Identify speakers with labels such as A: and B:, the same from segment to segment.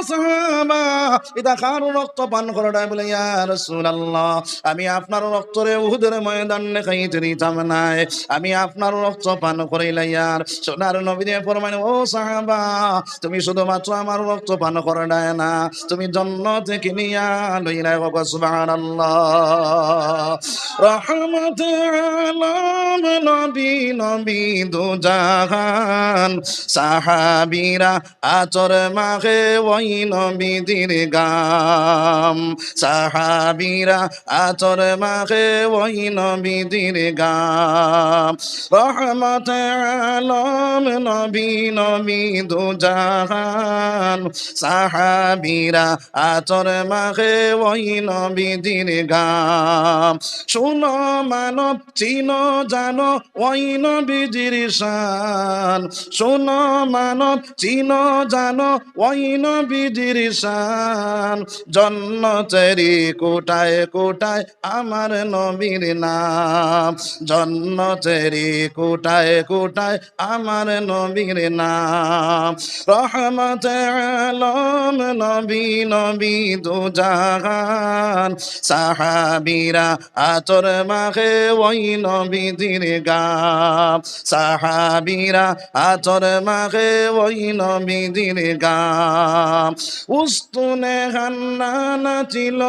A: সাহাবা এটা কার রক্ত পান করাটা বলে ইয়া রাসূলুল্লাহ আমি আপনার রক্তরে উহুদের ময়দানে খাইতে দিতাম না আমি আপনার রক্ত পান করাইলা ইয়ার সোনার নবী দিয়ে ফরমায় ও সাহাবা তুমি শুধুমাত্র আমার রক্ত পান করে না তুমি জান্নাত থেকে নিয়া লইলা সুবহানাল্লাহ রহমাতুল আলাম নবী নবী দু জাহান সাহাবীরা আতর মাখে ওই নবীর গাম সাহাবীরা আতর মাখে ওই নবীর গাম রহমাতুল আলাম নবী নবী দু জাহান সাহাবীরা আতর মাখে ওই নবীর গাম শুনো মানব চিনো জানো ওই নবীর শান শুনো মানব চিনো জানো ওই নবীর শান জন্নতেরি কোটায় কোটায় আমার নবীর নাম জন্নতেরি কোটায় কোটায় আমার নবীর নাম রহমাতুল আলাম নবী নবী দু জাহান সাহাবীরা আতর মাখে ওই নবীর গাম সাহাবীরা আতর মাখে ওই নবীর গাম উস্তুনে হান্নানা ছিল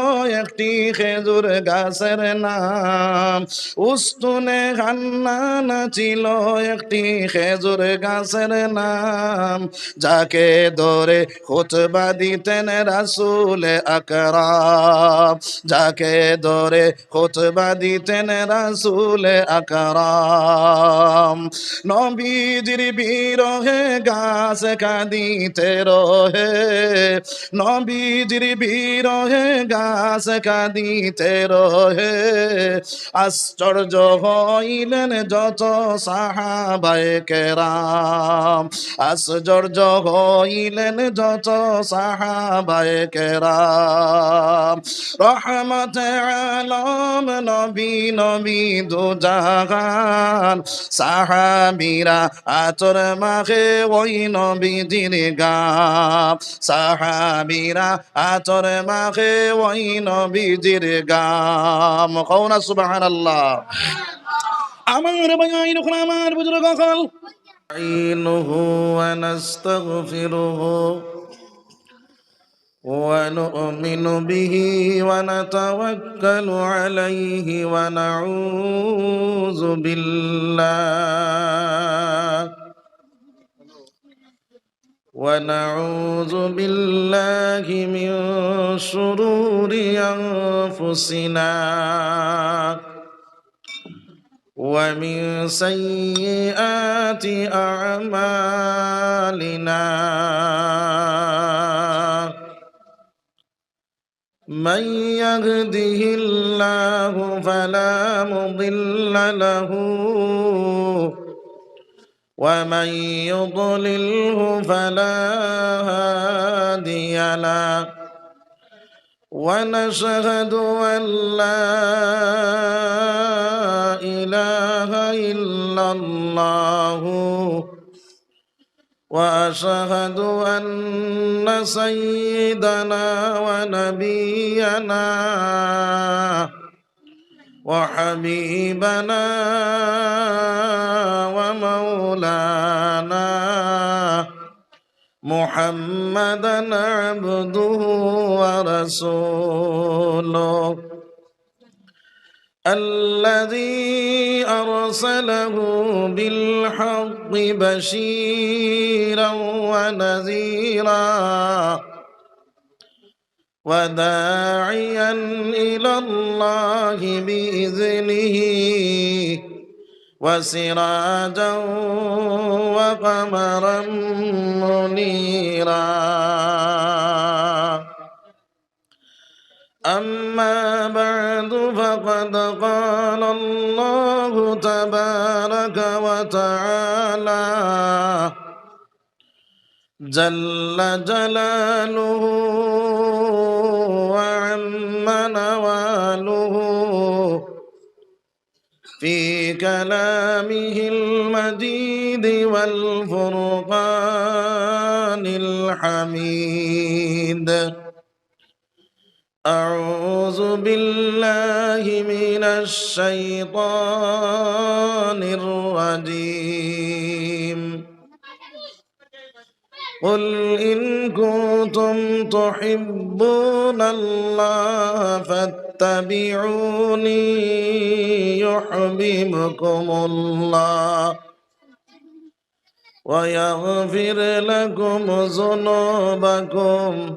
A: একটি খেজুর গাছের নাম উস্তুনে হান্নানা ছিল একটি খেজুর গাছের নাম যাকে ধরে খুতবা দিতেন রাসূল আকরাম যাকে ধরে খুতবা দিতেন রাসূল আকরাম নবীজির বিরহে গাছ কাঁদিতে রহে নবীজির বিরহে গাছ কাঁদিতে রহে আশ্চর্য হইলেন যত সাহাবায়ে কেরাম আশ্চর্য হইলেন যত সাহাবায়ে কেরাম রহমাতুল আলাম নবী নবী দু জাহান সাহাবীরা আতর মাখে ওই নবীর গাম সাহাবীরা আতর মাখে ওই নবীর গাম কওনা সুবহানাল্লাহ আমার ভাইয়ের কোন আমার বুজুর্গ কল আইনুহু ওয়া নাস্তাগফিরুহু ونؤمن به ونتوكل عليه ونعوذ بالله من شرور أنفسنا ومن سيئات أعمالنا من يهده الله فلا مضل له ومن يضلله فلا هادي له ونشهد أن لا إله إلا الله وأشهد أن سيدنا ونبينا وحبيبنا ومولانا محمدا عبده ورسوله الذي أرسله بالحق بشيرا ونذيرا وداعيا إلى الله بإذنه وسراجا وقمرا منيرا أما بعد فقد قال الله تبارك وتعالى جل جلاله وعم نواله في كلامه المجيد والفرقان الحميد حميد أعوذ بالله من الشيطان الرجيم قل إن كنتم تحبون الله فاتبعوني يحببكم الله ويغفر لكم ذنوبكم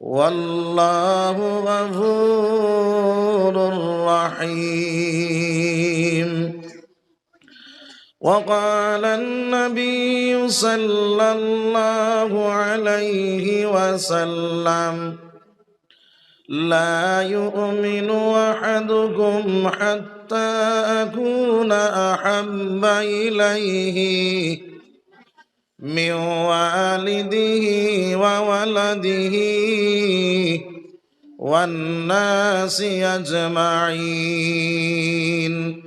A: والله غفور رحيم وقال النبي صلى الله عليه وسلم لا يؤمن أحدكم حتى أكون أحب إليه من والده وولده والناس أجمعين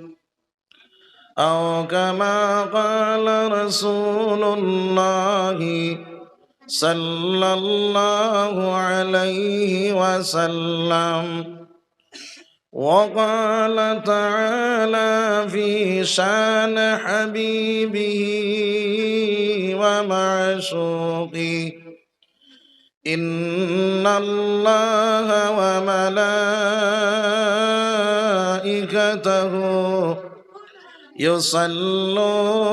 A: أو كما قال رسول الله صلى الله عليه وسلم وقال تعالى في شان حبيبه ومعشوقه إن الله وملائكته يصلون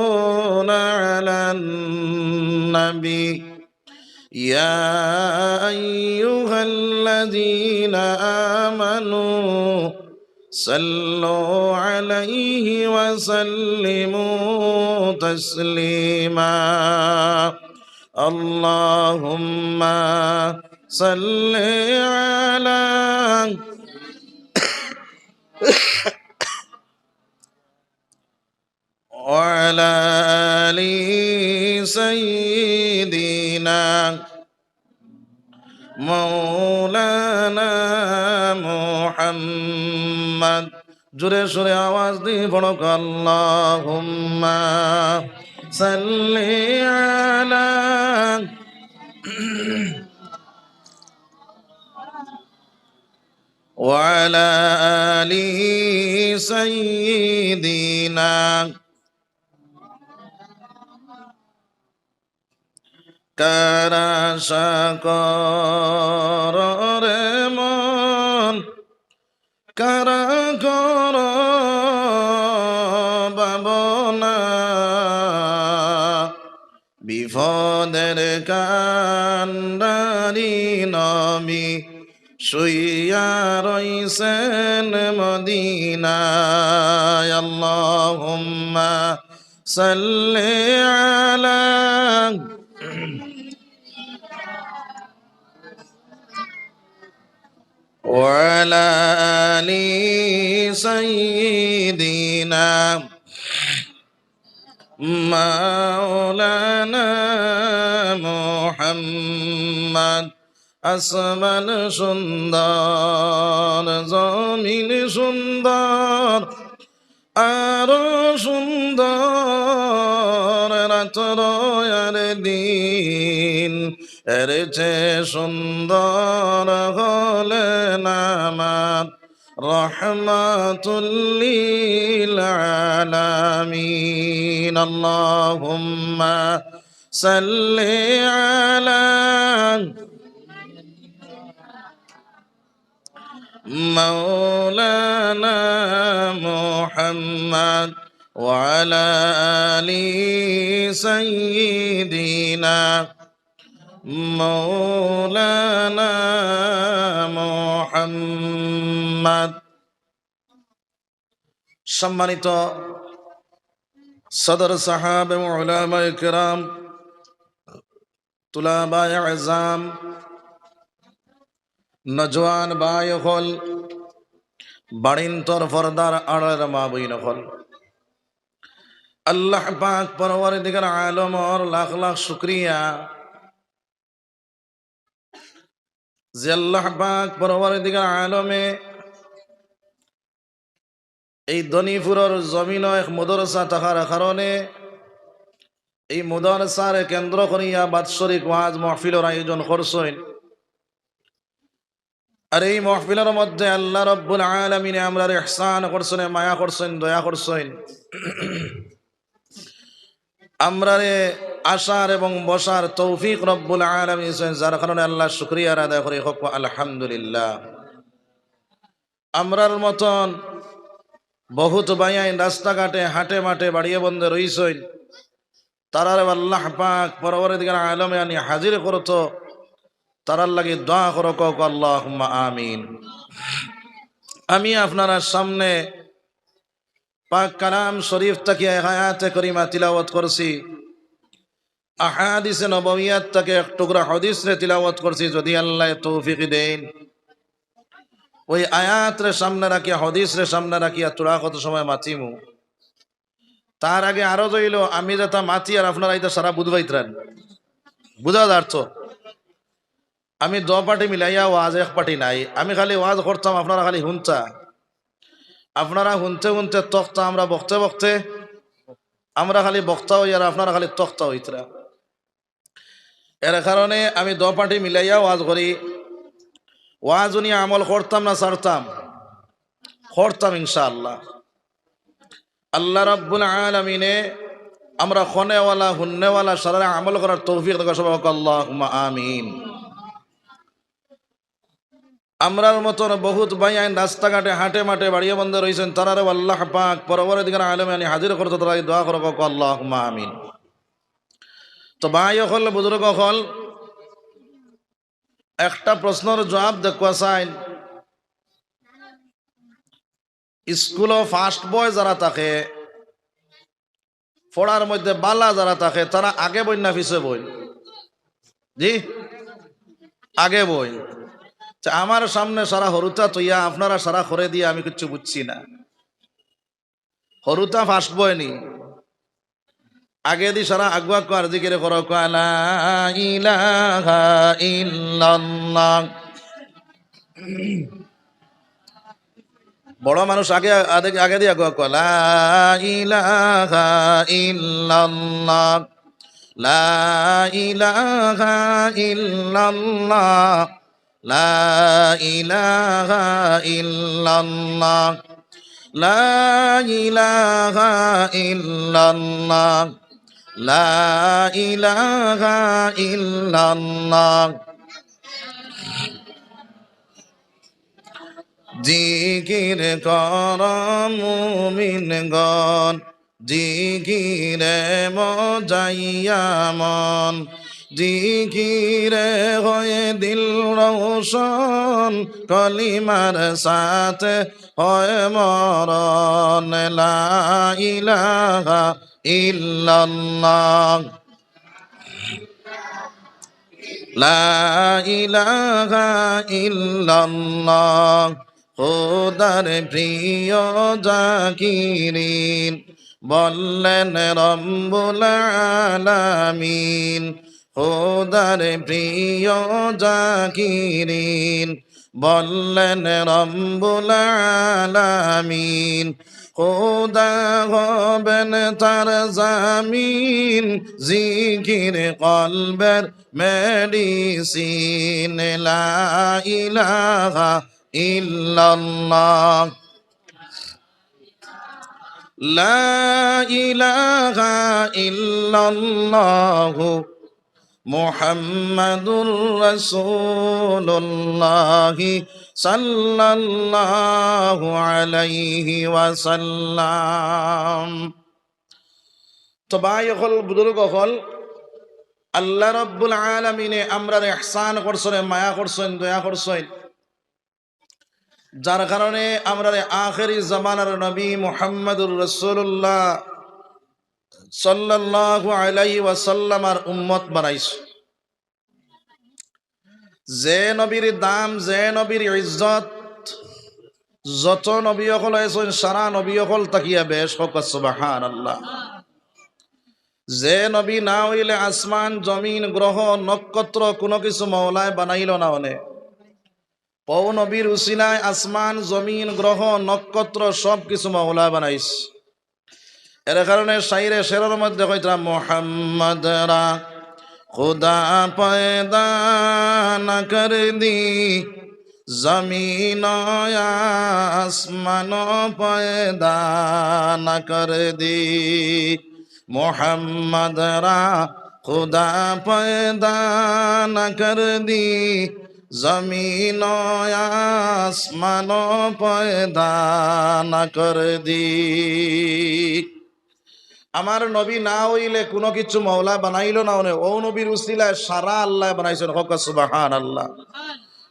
A: على النبي يا أيها الذين آمنوا صلوا عليه وسلموا تسليما اللهم صل على وعلى آل سيدنا مولانا محمد জোরে সোরে আওয়াজ দিয়ে পড়ো আল্লাহুম্মা সাল্লি আলা وعلى آل سيدنا কারা সাকর রে মন কারা কর বাবনা বিপদের কান্ডারি নবী শুইয়া রইছেন মদিনায় আল্লাহুম্মা সাল্লি আলা وعلى آل سيدنا مولانا محمد আসমান সুন্দর জমিন সুন্দর আরো সুন্দর রাত্র আর দিন এর চেয়ে সুন্দর হলেন আমার রহমাতুল্লিল আলামিন আল্লাহুম্মা সাল্লি আলা مولانا محمد وعلى آل سيدنا مولانا محمد সম্মানিত সদর সাহাবে ও উলামায়ে কেরাম তুলাবায়ে আযম নজওয়ান বাই হল বাড়িন্তর ফরদার আড়ার মা বইন হল আল্লাহ পাক পরওয়ারদিগার আলমর লাখ লাখ শুকরিয়া যে আল্লাহ পাক পরওয়ারদিগার আলমে এই দনিপুরের জমিন এক মাদ্রাসা থাকার কারণে এই মাদ্রাসার কেন্দ্র করিয়া বাৎসরিক ওয়াজ মাহফিলের আয়োজন করছেন আর এই মাহফিলের মধ্যে আল্লাহ রাব্বুল আলামিন আমরার ইহসান করছেন, মায়া করছেন, দয়া করছেন। আমরারে আসার এবং বসার তৌফিক রব্বুল আলামিন দিয়েছেন, যার কারণে আল্লাহ শুকরিয়া আদায় করে হোক আলহামদুলিল্লাহ। আমরার মতন বহুত ভাইয়াইন রাস্তাঘাটে হাটে মাঠে বাড়িয়ে বন্ধে রইছেন, তারার আল্লাহ পাক পরবর্তীকার আলমে আনি হাজির করতো, তারার লাগি দোয়া করো কক আল্লাহুম্মা আমিন। আমি আপনারা সামনে পাক কালাম শরীফ থেকে আয়াতে করিমা তিলাওয়াত করছি, আহাদিসে নববিয়াত থেকে এক টুকরা হাদিস রে তিলাওয়াত করছি। যদি আল্লাহ তৌফিক দেন, ওই আয়াত রে সামনে রাখিয়া হাদিস রে সামনে রাখিয়া তোরা কত সময় মাতিমু। তার আগে আরো জইল আমি যেটা মাতি আর আপনারা এটা সারা বুঝবাইতরান, বুঝা যাচ্ছ। আমি দ পার্টি মিলাইয়া ওয়াজ এক পার্টি নাই, আমি খালি ওয়াজ করতাম, আপনারা খালি শুনতা। আপনারা শুনতে শুনতে তখতা, আমরা বকতে বকতে আমরা খালি বক্তা হই আর আপনারা খালি তখতা হইতরা। এর কারণে আমি দ পার্টি মিলাইয়া ওয়াজ করি। ওয়াজ উনি আমল করতাম না ছাড়তাম, করতাম ইনশাআল্লাহ। আল্লাহ রাব্বুল আলামিনে আমরা খনেওয়ালা হুন্নেওয়ালা সারা আমল করার তৌফিক দাও সবাই আল্লাহুম্মা আমিন। আমরার মতন বহুত ভাই আইন রাস্তাঘাটে হাটে মাঠে বাড়িয়ে বন্ধ রয়েছেন, তারারও আল্লাহ পাক পরবর্তীকার আলমে আনি হাজির করতে, তারা দোয়া করো কক আল্লাহুম্মা আমিন। তো ভাই হল বুজুর্গ হল, একটা প্রশ্নের জবাব দেখুয়া চাইন। স্কুল ফার্স্ট বয় যারা থাকে, পড়ার মধ্যে বালা যারা থাকে, তারা আগে বই না পিছে বই? জি আগে বই। আমার সামনে সারা হরুতা তৈয়া, আপনারা সারা করে দিয়ে আমি কিছু বুঝছি না। হরুতা ফার্স্ট বয় নি, আগে দি সারা আগুয়া কার জিকিরে করো লা ইলাহা ইল্লাল্লাহ। বড় মানুষ আগে আগে দিয়ে আগুয়া লা ইলাহা ইল্লাল্লাহ, লা ইলাহা ইল্লাল্লাহ, লা ইলাহা ইল্লাল্লাহ, লা ইলাহা ইল্লাল্লাহ, লা ইলাহা ইল্লাল্লাহ। জিকির কর মুমিনগণ, জিকিরে মজাইয়া মন, জিকিরে হয়ে দিল রোশন, কলিমার সাথে হয় মরণ। লা ইলাহা ইল্লাল্লাহ, লা ইলাহা ইল্লাল্লাহ। খোদার প্রিয় জাকিরিন বললেন রব্বুল আলামিন, খোদার প্রিয় জাকিরিন বললেন রব্বুল আলামিন, খোদা হবেন তার জামিন, জিকির কলবের মেডিসিন। লা ইলাহা ইল্লাল্লাহ, লা ইলাহা ইল্লাল্লাহ, মুহাম্মাদুর রাসূলুল্লাহ সাল্লাল্লাহু আলাইহি ওয়াসাল্লাম। তো ভাই হল বুজুর্গ হল, আল্লাহ রাব্বুল আলামিনে আমরার ইহসান করছেন, মায়া করছেন, দয়া করছেন, যার কারণে আমরা আখেরি জামানার নবী মুহাম্মাদুর রাসূলুল্লাহ সাল্লাল্লাহু আলাইহি ওয়াসাল্লামার উম্মত বানাইছে। যে নবীর দাম, যে নবীর ইজ্জত, যত নবী সকল আছেন সারা নবী সকল তাকিয়া বেশ হোক সুবহানাল্লাহ। যে নবী না হইলে আসমান জমিন গ্রহ নক্ষত্র কোনো কিছু মওলায় বানাইল না। অনে পৌ নবীর উসিলায় আসমান জমিন গ্রহ নক্ষত্র সব কিছু মওলা বানাইস। এর কারণে শাইরে শেরের মধ্যে কইতাম, মোহাম্মদ রা খুদা পয়দা না কর দি, जमीन आसमान पैदा न कर दी मोहम्मद रा खुदा पैदा न कर दी जमीन आसमान पैदा न कर दी আমার নবী না হইলে কোনো কিছু মওলা বানাইলো না ও নবীর উসিলায় সারা আল্লাহ বানাইছেন হক সুবহানাল্লাহ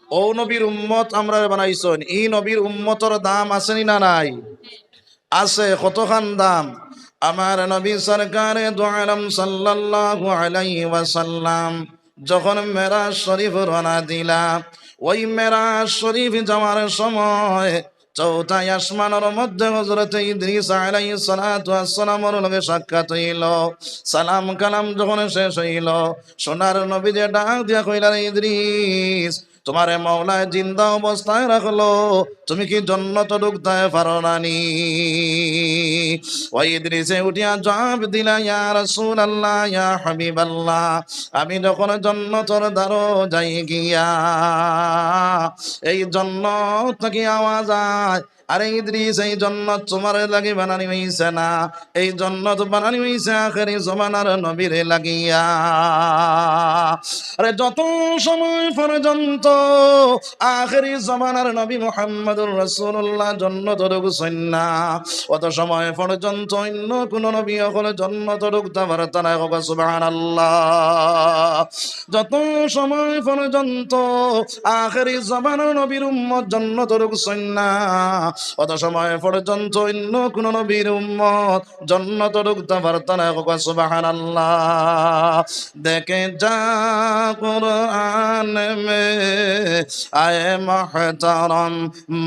A: ও নবীর উম্মত আমরা বানাইছেন এই নবীর উম্মতর দাম আছে না নাই আছে কতখান দাম আমার নবী সরকারে দু আলম সাল্লাল্লাহু আলাইহি ওয়াসাল্লাম যখন মেরাজ শরীফ রওনা দিলাম ওই মেরাজ শরীফ যাওয়ার সময় চৌথা আসমানের মধ্যে হযরত ইদ্রিস আলাইহিস সালাতু ওয়াস সালামের লগে সাক্ষাৎ হইল সালাম কালাম যখন শেষ হইল সোনার নবী যে ডাক দিয়া কইলেন ইদ্রিস তোমারে মাওলায় জিন্দা অবস্থায় রাখলো তুমি কি জান্নাতে ঢুকতে পারো নানি ওই ইদ্রিসে উঠিয়া জবাব দিলা ইয়া রাসূলুল্লাহ ইয়া হাবিবাল্লাহ আমি যখন জান্নাতের দ্বারো যাই গিয়া এই জান্নাত থেকে আওয়াজ আয় আরে ইদ্রিস এই জান্নাত তোমার লাগি বানানি হইছে না এই জান্নাত বানানি হইছে আখেরি জামানার নবীর লাগিয়া আরে যত সময় পর্যন্ত আখেরি জামানার নবী মুহাম্মদুর রাসূলুল্লাহ জান্নাতে ঢুকছেন না অত সময় পর্যন্ত অন্য কোন নবী হলে জান্নাতে ঢুকতে পারত না সুবহানাল্লাহ যত সময় পর্যন্ত আখেরি জামানার নবীর উম্মত জান্নাতে ঢুকছেন না অত সময় পর্যন্ত অন্য কোন নবীর উম্মত জান্নাতে ঢুকতে পারত না সুবহানাল্লাহ দেখে যা कुरान में आए महतरम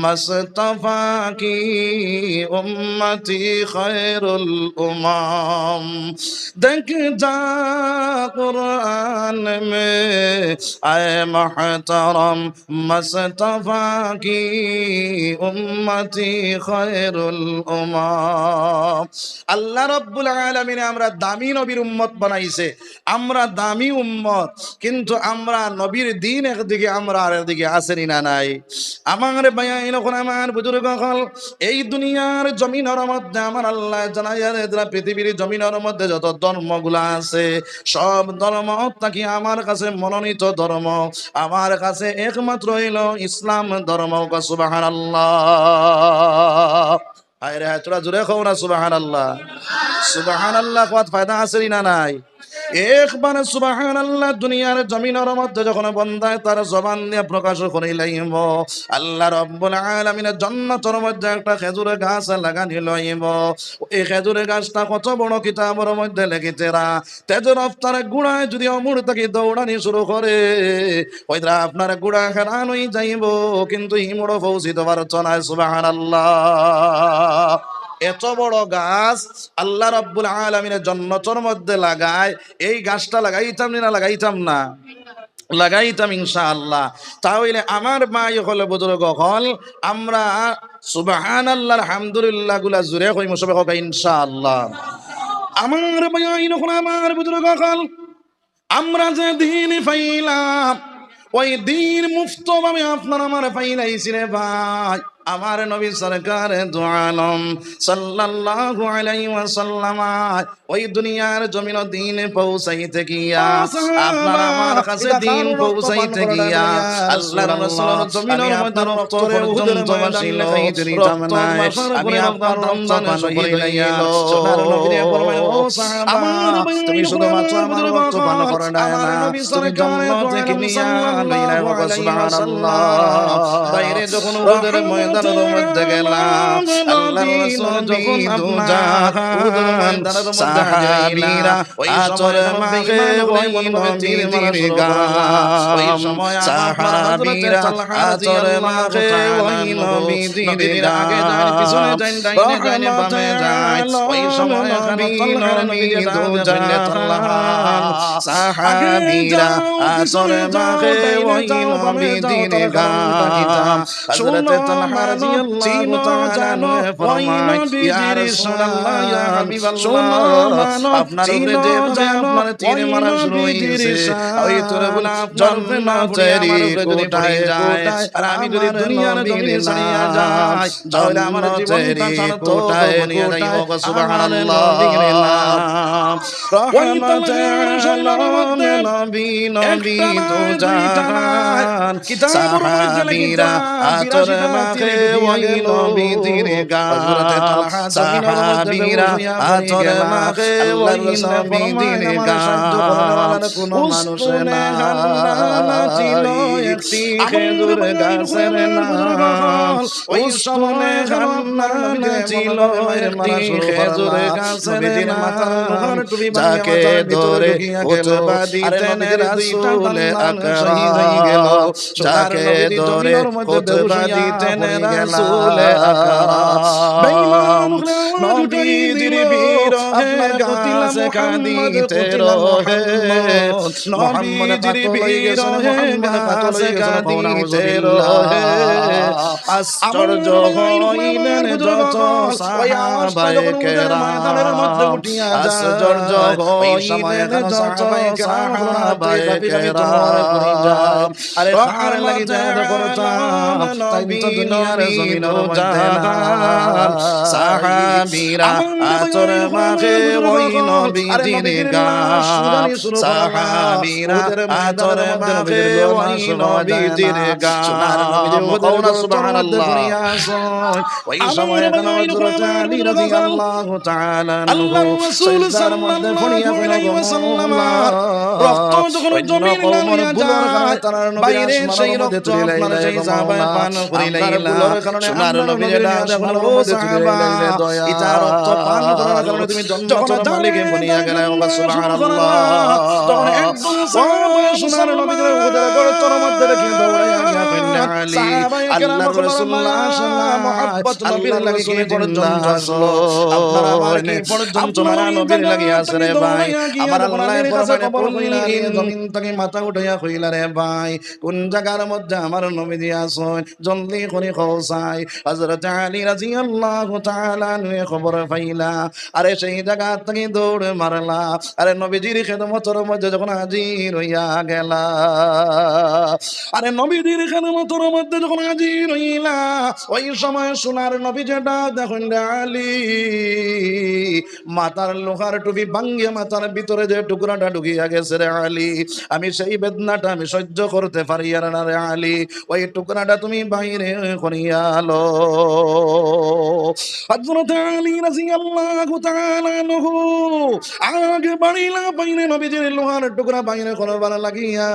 A: मुस्तफा की उम्मती खैरुल उमम देख जा कुरान में आए महतरम मुस्तफा की उम्मती खैरुल उमम अल्लाह रब्बुल आलमीन আমরা দামি নবীর উম্মত বানাইছে আমরা দামি উম্মত কিন্তু আমরা নবীর দ্বীন একদিকে আমরা আর একদিকে আসেনি না নাই আমার ভাইয়াইন কোন আমার বুজুর্গ হল এই দুনিয়ার জমিনের মধ্যে আমার আল্লাহ জানাইয়া দিলেন পৃথিবীর জমিনের মধ্যে যত ধর্মগুলো আছে সব ধর্ম নাকি আমার কাছে মনোনীত ধর্ম আমার কাছে একমাত্র হইল ইসলাম ধর্ম সুবহানাল্লাহ আরে তোরা জোরে কও না সুবহানাল্লাহ সুবহানাল্লাহ কত ফায়দা আছে না নাই একবার সুবহানাল্লাহ দুনিয়ার জমিনের মধ্যে যখন বান্দায় তার জবান দিয়ে প্রকাশ করিলাইব আল্লাহ রাব্বুল আলামিনের জান্নাতের মধ্যে একটা খেজুরের গাছ লাগানি লইব এই খেজুরের গাছটা কত বড় কিতাবের মধ্যে লিখিতেরা তেজের রফতারে গুড়ায় যদি অমর থেকে দৌড়ানি শুরু করে ওইটা আপনার গুড়া হেরান হয়ে যাইব কিন্তু হিমড়ো পৌঁছিতে পারছ না সুবহানাল্লাহ এত বড় গাছ আল্লাহ রাব্বুল আলামিনের জান্নাতের মধ্যে লাগায় এই গাছটা লাগাইতাম না লাগাইতাম না লাগাইতাম ইনশাআল্লাহ তাহলে আমার মাই হল বুজুর্গ হল আমরা সুবহানাল্লাহ আলহামদুলিল্লাহ গুলা জুড়ে কই মুসবে হোক ইনশাআল্লাহ আমার মাই হল আমার বুজুর্গ হল আমরা যে দিন পাইলাম ওই দিন মুফত ভাবে আপনার আমার পাইলাইছি রে ভাই আমার নবী সরকার দু আলম সাল্লাল্লাহু আলাইহি ওয়াসাল্লাম ওই দুনিয়ার জমিন দিন পৌঁছাইতে গিয়া আপনার আমার কাছে দিন পৌঁছাইতে গিয়া আল্লাহর রাসূলের জমিনের মধ্যে রক্ত পর্যন্ত বাসিল জামানায় আমি আপনার রমজান শহীদ হইয়া সোনার নবীরে ফরমায় ও সাহাবা তুমি শুধুমাত্র আমার রক্ত পান করে না তুমি জান্নাতে কি নিয়া লইলা সুবহানাল্লাহ বাইরে যখন উহুদের ময়দান মধ্যে গেলাম আল্লাহর রাসূল যখন দুজাহান সাহাবীরা ওই আচরে মাঝে ওই নবীর গাম ওই সময় সাহাবীরা আচরে মাঝে ওই নবীর আগে যান পিছনে যান ডাইনে ডাইনে বামে যায় ওই সময় নবীর দুজাহান সাহাবীরা আচরে মাঝে ওই নবীর গাম হযরত তালহা রাদিয়াল্লাহু তাআলা আনহু ফরমায় ইয়া রাসূলুল্লাহ ইয়া হাবিবাল্লাহ আপনার উপরে যেভাবে আপনার তীর মারা শুরু হয়েছে ওই তীরগুলো জান্নাতেরই কোটায় যায় আর আমি যদি দুনিয়ার জমিনে ছাড়িয়া যাই তাহলে আমার জীবনটা সার্থক কোটায় নিয়ে যাইব সুবহানাল্লাহ রহমাতুল নবী নবী তো জান সাহাবীরা আতর মাখে ওই নবী তীরে গান সাহাবীরা আতর মাখে ওই নবী তীরে গান কোন মানুষ না ছিল একটি খেজুর গাছের নাম ওই সময় গান্না ছিল একটি খেজুর গাছের নাম যাকে ধরে খুতবা দিতেন রাসূল আকরাম যাকে ধরে খুতবা দিতেন রাসূল আকরাম নবীর বিরহে গাছে কাঁদিতে রহে নবীর বিরহে গাছে কাঁদিতে রহে আশ্চর্য হইলেন যত সাহাবায়ে কেরাম আশ্চর্য হইলেন যত সাহাবায়ে কেরাম আরে ফার লাগি যাদ করতাম তাই তো দুনিয়ার জমিনের জাহান সাহাবীরা আতর মাখে ওই নবীজির গান সাহাবীরা আতর মাখে ওই নবীজির গান সুবহানাল্লাহ ওই সময় হযরত আলী রাদিয়াল্লাহু তাআলা আল্লাহর রাসূল সাল্লাল্লাহু আলাইহি ওয়াসাল্লাম রক্ত যখন জমিনে নামিয়া যায় বাইরে সেই রক্ত আপনার সেই সাহাবায়ে পান করিলাইলা সোনার নবীর দাস ভালো সাহাবা ইতা রক্ত পান করার কারণে তুমি জান্নাতের মালিক বনিয়া গেলে সুবহানাল্লাহ তখন একদম সাহাবা সোনার নবীর উদর গর্তের মধ্যে রেখে দৌড়াইয়া গিয়া আলী আল্লাহর রাসূলুল্লাহ সাল্লাল্লাহু মুহাব্বত নবীর লাগি পর্যন্ত আসলো আপনারা আমার কি পর্যন্ত মারা নবীর লাগি আছে রে ভাই আমার আল্লাহর ফরমানে পড়িলা জমিন থেকে মাথা উঠাইয়া কইলা রে ভাই কোন জায়গার মধ্যে আমার নবী আছেন জলদি করে খোঁজাই হযরত আলী রাদিয়াল্লাহু তাআলা নুয়ে খবর পাইলা আরে সেই জায়গা থেকে দৌড় মারলা আরে নবীজির খেদমতের মধ্যে যখন হাজির হইয়া গেলা আরে নবীজির খেদমতের মধ্যে যখন হাজির হইলা ওই সময় সোনার নবী যেটা দেখুন আলী মাথার লোহার টুপি ভাঙ্গিয়ে মাথার ভিতরে যে টুকরাটা ঢুকিয়া গেছে রে আলী আমি সেই বেদনাটা আমি সহ্য করতে পারি আর না রে আলী ওই টুকরাটা তুমি বাইরে করিয়া লো হযরত আলী রাদিয়াল্লাহু তাআলা আনহু আগে বাড়িলা বাইরে নবীজির লোহার টুকরা বাইরে করবার লাগিয়া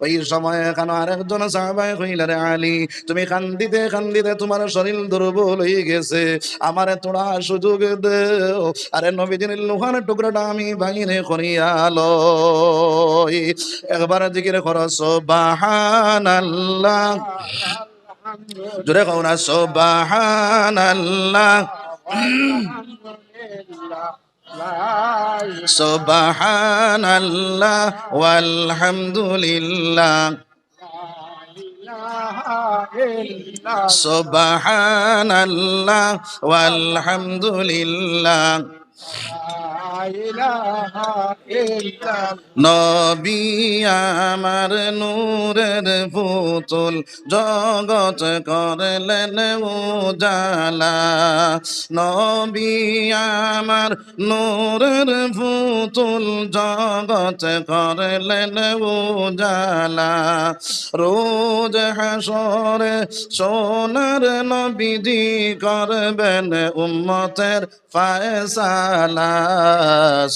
A: ওই সময় কেন আরেকজন সাহাবায়ে কইলা রে আলী তুমি কান্দিতে কান্দিতে তোমার শরীর দুর্বল হয়ে গেছে আমারে তোরা সুযোগ দেও আরে নবীজির লোহার টুকরাটা আমি বাইরে করিয়া লো একবার জিকির করো সুবহানাল্লাহ জোরে কও না সুবহানাল্লাহ সুবহানাল্লাহ ওয়ালহামদুলিল্লাহ সুবহানাল্লাহ ওয়ালহামদুলিল্লাহ নবী আমার নূরের পুতুল জগৎ করলেন উজালা নবী আমার নূরের পুতুল জগৎ করলেন উজালা রোজ হাসরে সোনার নবীজি করবেন উম্মতের ফায়সালা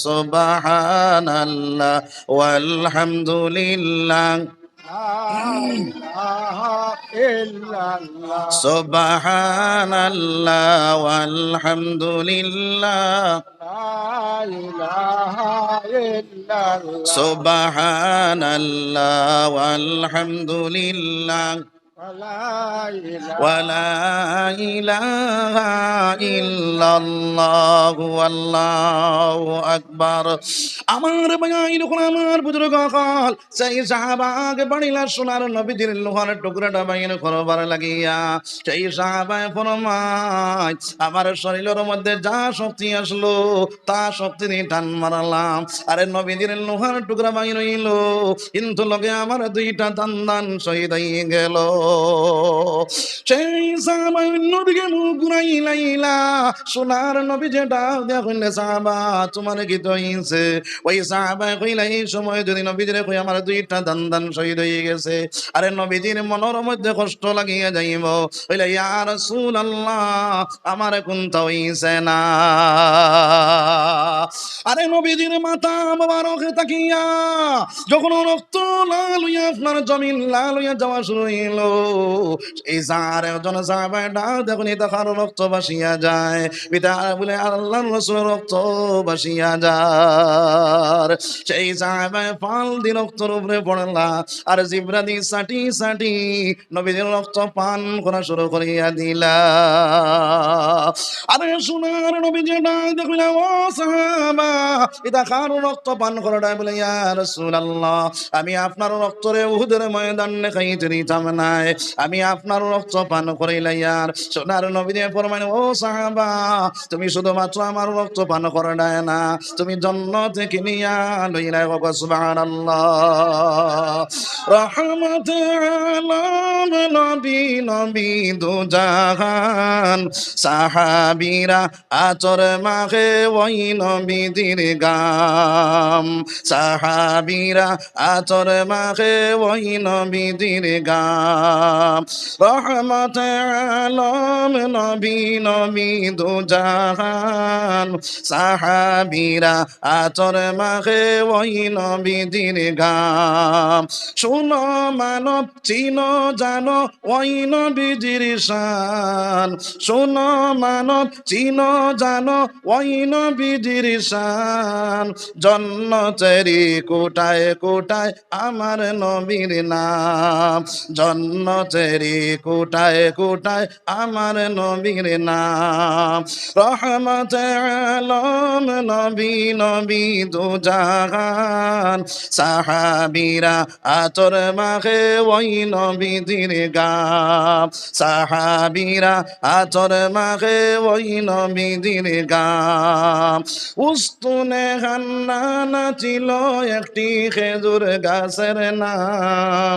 A: সুবহানাল্লাহ ওয়ালহামদুলিল্লাহ সুবহানাল্লাহ ওয়ালহামদুলিল্লাহ সুবহানাল্লাহ ওয়ালহামদুলিল্লাহ ওয়ালা ইলাহা ইল্লাল্লাহু আল্লাহু আকবার। আমার ভাইয়ের কোন আমার বুজুর্গ কল সেই সাহাবাকে বাড়িলা সোনার নবীজির লোহার টুকরাটা বাইরে করবার লাগিয়া সেই সাহাবায় ফরমায় আমার শরীরের মধ্যে যা শক্তি আসলো তা শক্তি দিয়ে টান মারালাম। আরে নবীজির লোহার টুকরা বাইরে হইল, কিন্তু লগে আমার দুইটা দান শহীদ হয়ে গেল। সেই সাহাবায় নবীকে মুখ ঘুরাইলাইলা সোনার নবী যে ডাক দেয়া কইলে সাহাবা তোমার কি তো হইছে? ওই সাহাবায় কইলা এই সময় যদি নবীজিরে কই আমার দুইটা দান শহীদ হয়ে গেছে, আরে নবীজির মনের মধ্যে কষ্ট লাগিয়া যাইব। কইলা ইয়া রাসূলুল্লাহ আমার কোনটা হইছে না। আরে নবীজির মাথা মোবারকে তাকিয়া যখন রক্ত লাল হইয়া আপনার জমিন লাল হইয়া যাওয়া শুরু হইল, এই যার একজন সাহাবায় ডাক দেখুন দেখার রক্ত বাসিয়া যায়, পিতা বলে আল্লাহর রাসূলের রক্ত বাসিয়া যায়। সেই সাহাবায় ফাল দি রক্তর উপরে পড়লা আর জিব্রানি সাটি সাটি নবীজির রক্ত পান করা শুরু করিয়া দিলা। আরে সোনার নবীজি ডাক দেখুন ও সাহাবা এটা কার রক্ত পান করাটা বলে ইয়া রাসূলুল্লাহ আমি আপনার রক্তরে উহুদের ময়দানে খাইতে দিতাম না, আমি আপনার রক্ত পান করাইলাইয়ার। সোনার নবীজি ফরমান ও সাহাবা তুমি শুধুমাত্র আমার রক্ত পান করে না, তুমি জান্নাত থেকে নিয়া লইলা সুবহানাল্লাহ। রহমাতুল আলাম নবী নবী দু জাহান সাহাবীরা আতর মাখে ওই নবীর গাম, সাহাবীরা আতর মাখে ওই নবীর গাম। রহমাতুল আলাম নবী নবী দু জাহান সাহাবীরা আতর মাখে ওই নবীর গাম। শুনো মানব চিনো জানো ওই নবীজির শান, শুনো মানব চিনো জানো ওই নবীজির শান। জন্নতেরি কোটায় কোটায় আমার নবীর নাম, জন্নতেরি কোটায় কোটায় আমার নবীর নাম। রহমাতুল আলাম নবী নবী দু জাহান সাহাবীরা আতর মাখে ওই নবীর গাম, সাহাবীরা আতর মাখে ওই নবীর গাম। উস্তুনে হান্নানা ছিল একটি খেজুর গাছের নাম,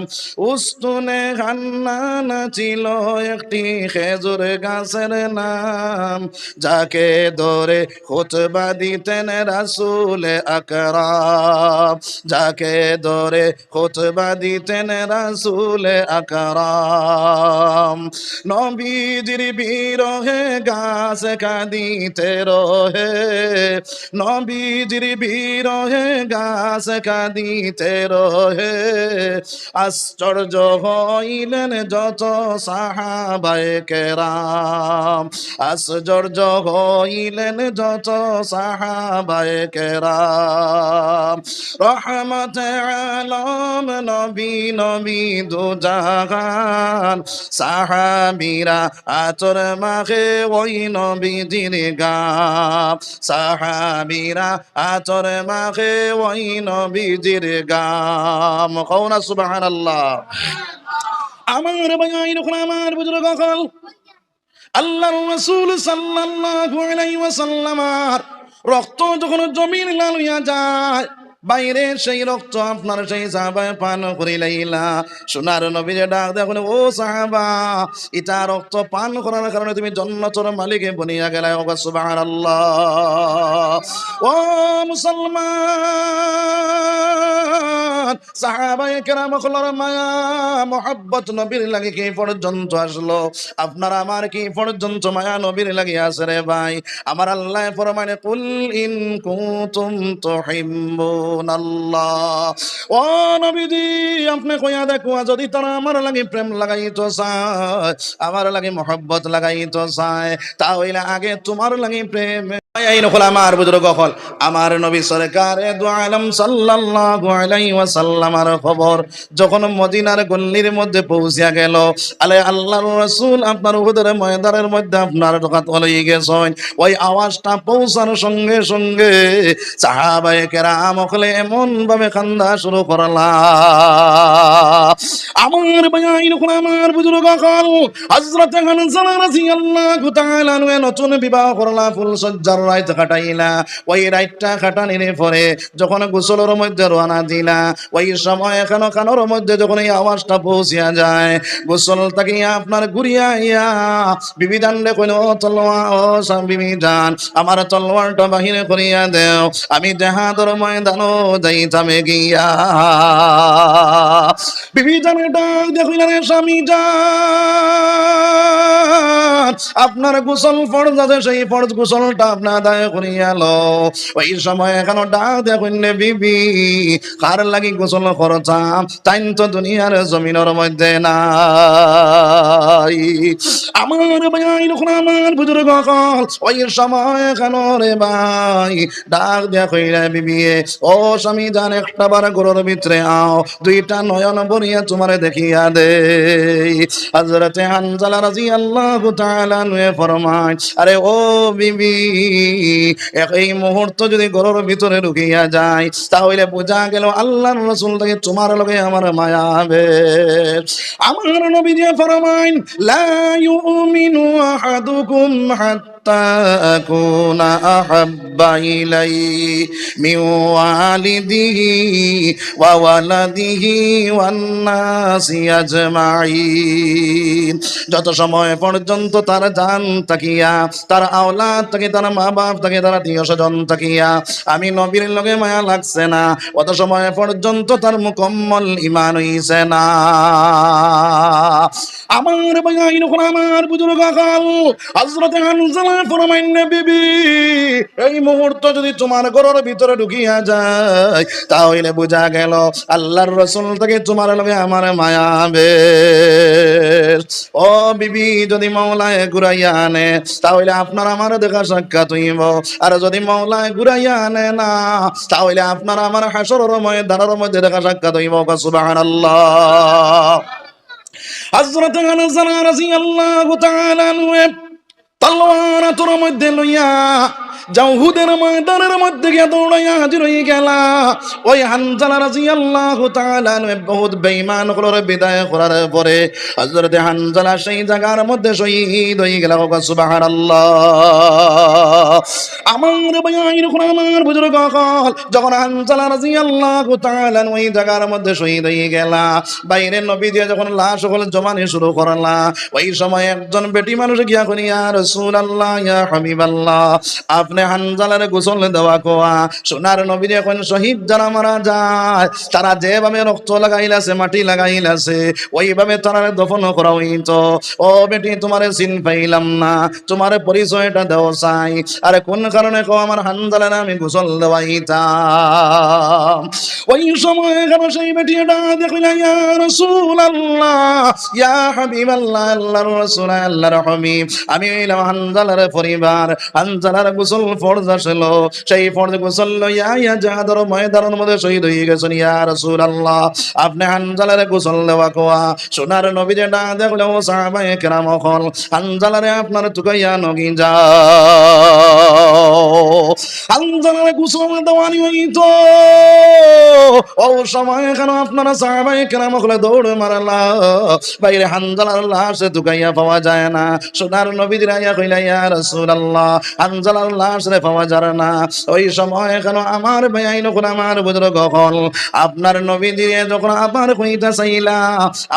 A: উস্তুনে হান্নানা ছিল একটি খেজুর গাছের নাম। যাকে ধরে খুতবা দিতেন রাসূল আকরাম, যাকে ধরে খুতবা দিতেন রাসূল আকরাম। নবীজির বিরহে গাছ কাঁদিতে রহে, নবীজির বিরহে গাছ কাঁদিতে রহে। আশ্চর্য হইলেন যত সাহাবায়ে কেরাম, আশ্চর্য হইলেন যত সাহাবায়ে কেরাম। রহমাতুল আলাম নবী নবী দু জাহান সাহাবীরা আতর মাখে ওই নবীজির গাম, সাহাবীরা আতর মাখে ওই নবীজির গাম। কওনা সুবহানাল্লাহ। আমার ভাইয়ের আমার বুজুর্গ কল আল্লাহর রাসূল সাল্লাল্লাহু আলাইহি ওয়াসাল্লামের রক্ত যখন জমিন লাল হইয়া যায়, বাইরে সেই রক্ত আপনার সেই সাহাবায় পান করিলাইলা। সোনার নবী যে ডাক দেখুন ও সাহাবা ইটা রক্ত পান করার কারণে তুমি জান্নাতের মালিকে বনিয়া গেলা। সুবহানাল্লাহ। ও মুসলমান সাহাবায়ে কেরাম হলার মায়া মোহাব্বত নবীর লাগে কি পর্যন্ত আসলো? আপনার আমার কি পর্যন্ত মায়া নবীর লাগে আছে রে ভাই? আমার আল্লাহ ফরমানে কুল ইন কুনতুম তুহিব্বুন রাসূলুল্লাহ। ও নবীজি আপনি কইয়া দেখো যদি তারা আমার লাগি প্রেম লাগাইতো চায়, আমার লাগি মহব্বত লাগাইতো চায়, তাহলে আগে তোমার লাগি প্রেম এই নকল আমার বুজুর্গ হল আমার নবী সরকারে দু আলম সাল্লাল্লাহু আলাইহি ওয়াসাল্লামের খবর যখন মদিনার গল্লির মধ্যে পৌঁছিয়া গেল, আলে আল্লাহর রাসূল আপনার উহুদের ময়দানের মধ্যে আপনার ঢোকাত হয়ে গেছেন, ওই আওয়াজটা পৌঁছানোর সঙ্গে সঙ্গে সাহাবায়ে কেরাম হলে এমন ভাবে কান্দা শুরু করলা। আমার ভাই নকল আমার বুজুর্গ হল হযরত হানজালা রাদিয়াল্লাহু তাআলা নতুন বিবাহ করলা, ফুল সজ্জার রাত কাটাইলা। ওই রাতটা কাটানির পরে যখন গোসলের মধ্যে রওনা দিলা, ওই সময় এখানো কানোর মধ্যে যখন এই আওয়াজটা পৌঁছিয়া যায়, গোসল তাকিয়া আপনার ঘুরিয়া ইয়া বিবি জানলে কইল তলোয়ার বিবি জান আমার তলোয়ারটা বাহিরে করিয়া দেও, আমি জাহাদের ময়দানও যাইতামে গিয়া। বিবি জানে ডাক দেখইলা রে স্বামী জান আপনার গোসল ফরজ আছে, সেই ফরজ গোসলটা আপনার আদায় করিয়া লো। ওই সময় এখনো ডাক দেখলে বিবি কার লাগি গোসল করতাম তাই তো দুনিয়ার জমিনের মধ্যে নাই। আমার ভাই যখন আমার বুজুর্গ কল ওই সময় কেন রে ভাই ডাক দিয়া কইরা বিবি ও স্বামী জান একটা বার গরুর ভিতরে আও, দুইটা নয়ন বরিয়া তোমারে দেখিয়া দে। হযরতে হানজালা রাদিয়াল্লাহু তাআলা ফরমায় আরে ও বিবি এই মুহূর্ত যদি গরুর ভিতরে ঢুকিয়া যায় তাহলে বোঝা গেল আল্লাহর রাসূল থেকে তোমার লগে আমার মায়া হবে। আমার নবী যে ফরমায় লা ইউমিনু আহাদুকুম হাত্তা আকুনা আহাব্বা ইলাইহি মিন ওয়ালিদিহি ওয়া ওয়ালাদিহি ওয়ান নাসি আজমাইন। যত সময় পর্যন্ত তার জান তাকিয়া তার আওলাদ তাকে তার মা বাপ তাকে তার আত্মীয় স্বজন তাকিয়া আমি নবীর লগে মায়া লাগছে না, অত সময় পর্যন্ত তার মুকম্মল ঈমান হইছে না। আমার ভাই নখন আমার বুজুর্গ কাল হযরত হানজালা ফরমাইন বিবি এই মুহূর্ত যদি তোমার ঘরের ভিতরে ঢুকিয়া যায় তাহলে বোঝা গেল আল্লাহর রাসূল থেকে তোমার লগে আমার মায়া হবে। ও বিবি যদি মাওলায় ঘুরাইয়া আনে তাহলে আপনার আমার দেখা সাক্ষাৎ হইব, আর যদি মাওলায় ঘুরাইয়া আনে না তাহলে আপনার আমার হাসরের ময়দানের মধ্যে দেখা সাক্ষাৎ হইব। সুবহানাল্লাহ। হযরত হানজালা রাদিয়াল্লাহু তাআলা তলোয়ার তোর মধ্যে লইয়া উহুদের ময়দানের মধ্যে গিয়া দৌড়াইয়া হাজির হয়ে গেলা। ওই হানজালা রাদিয়াল্লাহু তাআলা বহুত বেঈমান করে বিদায় করার পরে হযরত হানজালা সেই জায়গার মধ্যে শহীদ হয়ে গেল। সুবহানাল্লাহ। আমার ভাই আমার বুজুর্গ যখন হানজালা রাদিয়াল্লাহু তাআলা ওই জায়গার মধ্যে শহীদ হয়ে গেলা, বাইরে নবী দিয়ে যখন লাশ সকল জমানি শুরু করলা, ওই সময় একজন বেটি মানুষ গিয়া করি ইয়া রাসূলুল্লাহ ইয়া হাবিবাল্লাহ আপনি হানজালারে গোসল দেওয়া কোয়া। সোনার নবী যখন শহীদ যারা মারা যায় তারা যেভাবে রক্ত লাগাইলাছে মাটি লাগাইলাছে ওইভাবে তারা দফন করা হইতো। ও বেটি তোমারে চিন পাইলাম না, তোমার পরিচয়টা দেও চাই। আরে কোন কারণে কো আমার হানজালারে আমি গোসল দেওয়াইতাম। ওই সময় কেন সেই বেটিটা দেখিলা ইয়া রাসূলুল্লাহ ইয়া হাবিবাল্লাহ আল্লাহর রাসূল আল্লাহর হাবিব আমি হইলাম হানজালার পরিবার, হানজালার গোসল ফরজ আসল, সেই ফরজ গোসল লইয়া ইয়া জাহাদের ময়দানের মধ্যে শহীদ হয়ে গেছেন। ইয়া রাসূলুল্লাহ আপনি হানজালারে গোসল দেওয়া কোয়া। সোনার নবী যে ডাক দেখলে ও সাহাবায়ে কেরাম হল হানজালারে আপনার তুকাইয়া নগি যাও। হানজালারে গোসল দেওয়ানি হইতো। ও সময় কেন আপনারা সাহাবায়ে কেরাম হলে দৌড় মারলা, বাইরে হানজালার লাশ তুকাইয়া পাওয়া যায় না। সোনার নবী দিরাইয়া কইলা ইয়া রাসূলুল্লাহ হানজালার লাশ রে পাওয়া যায় না। ওই সময় কেন আমার ভাই নখন আমার বুজুর্গ হল আপনার নবী দিয়ে যখন আবার কইতা চাইলা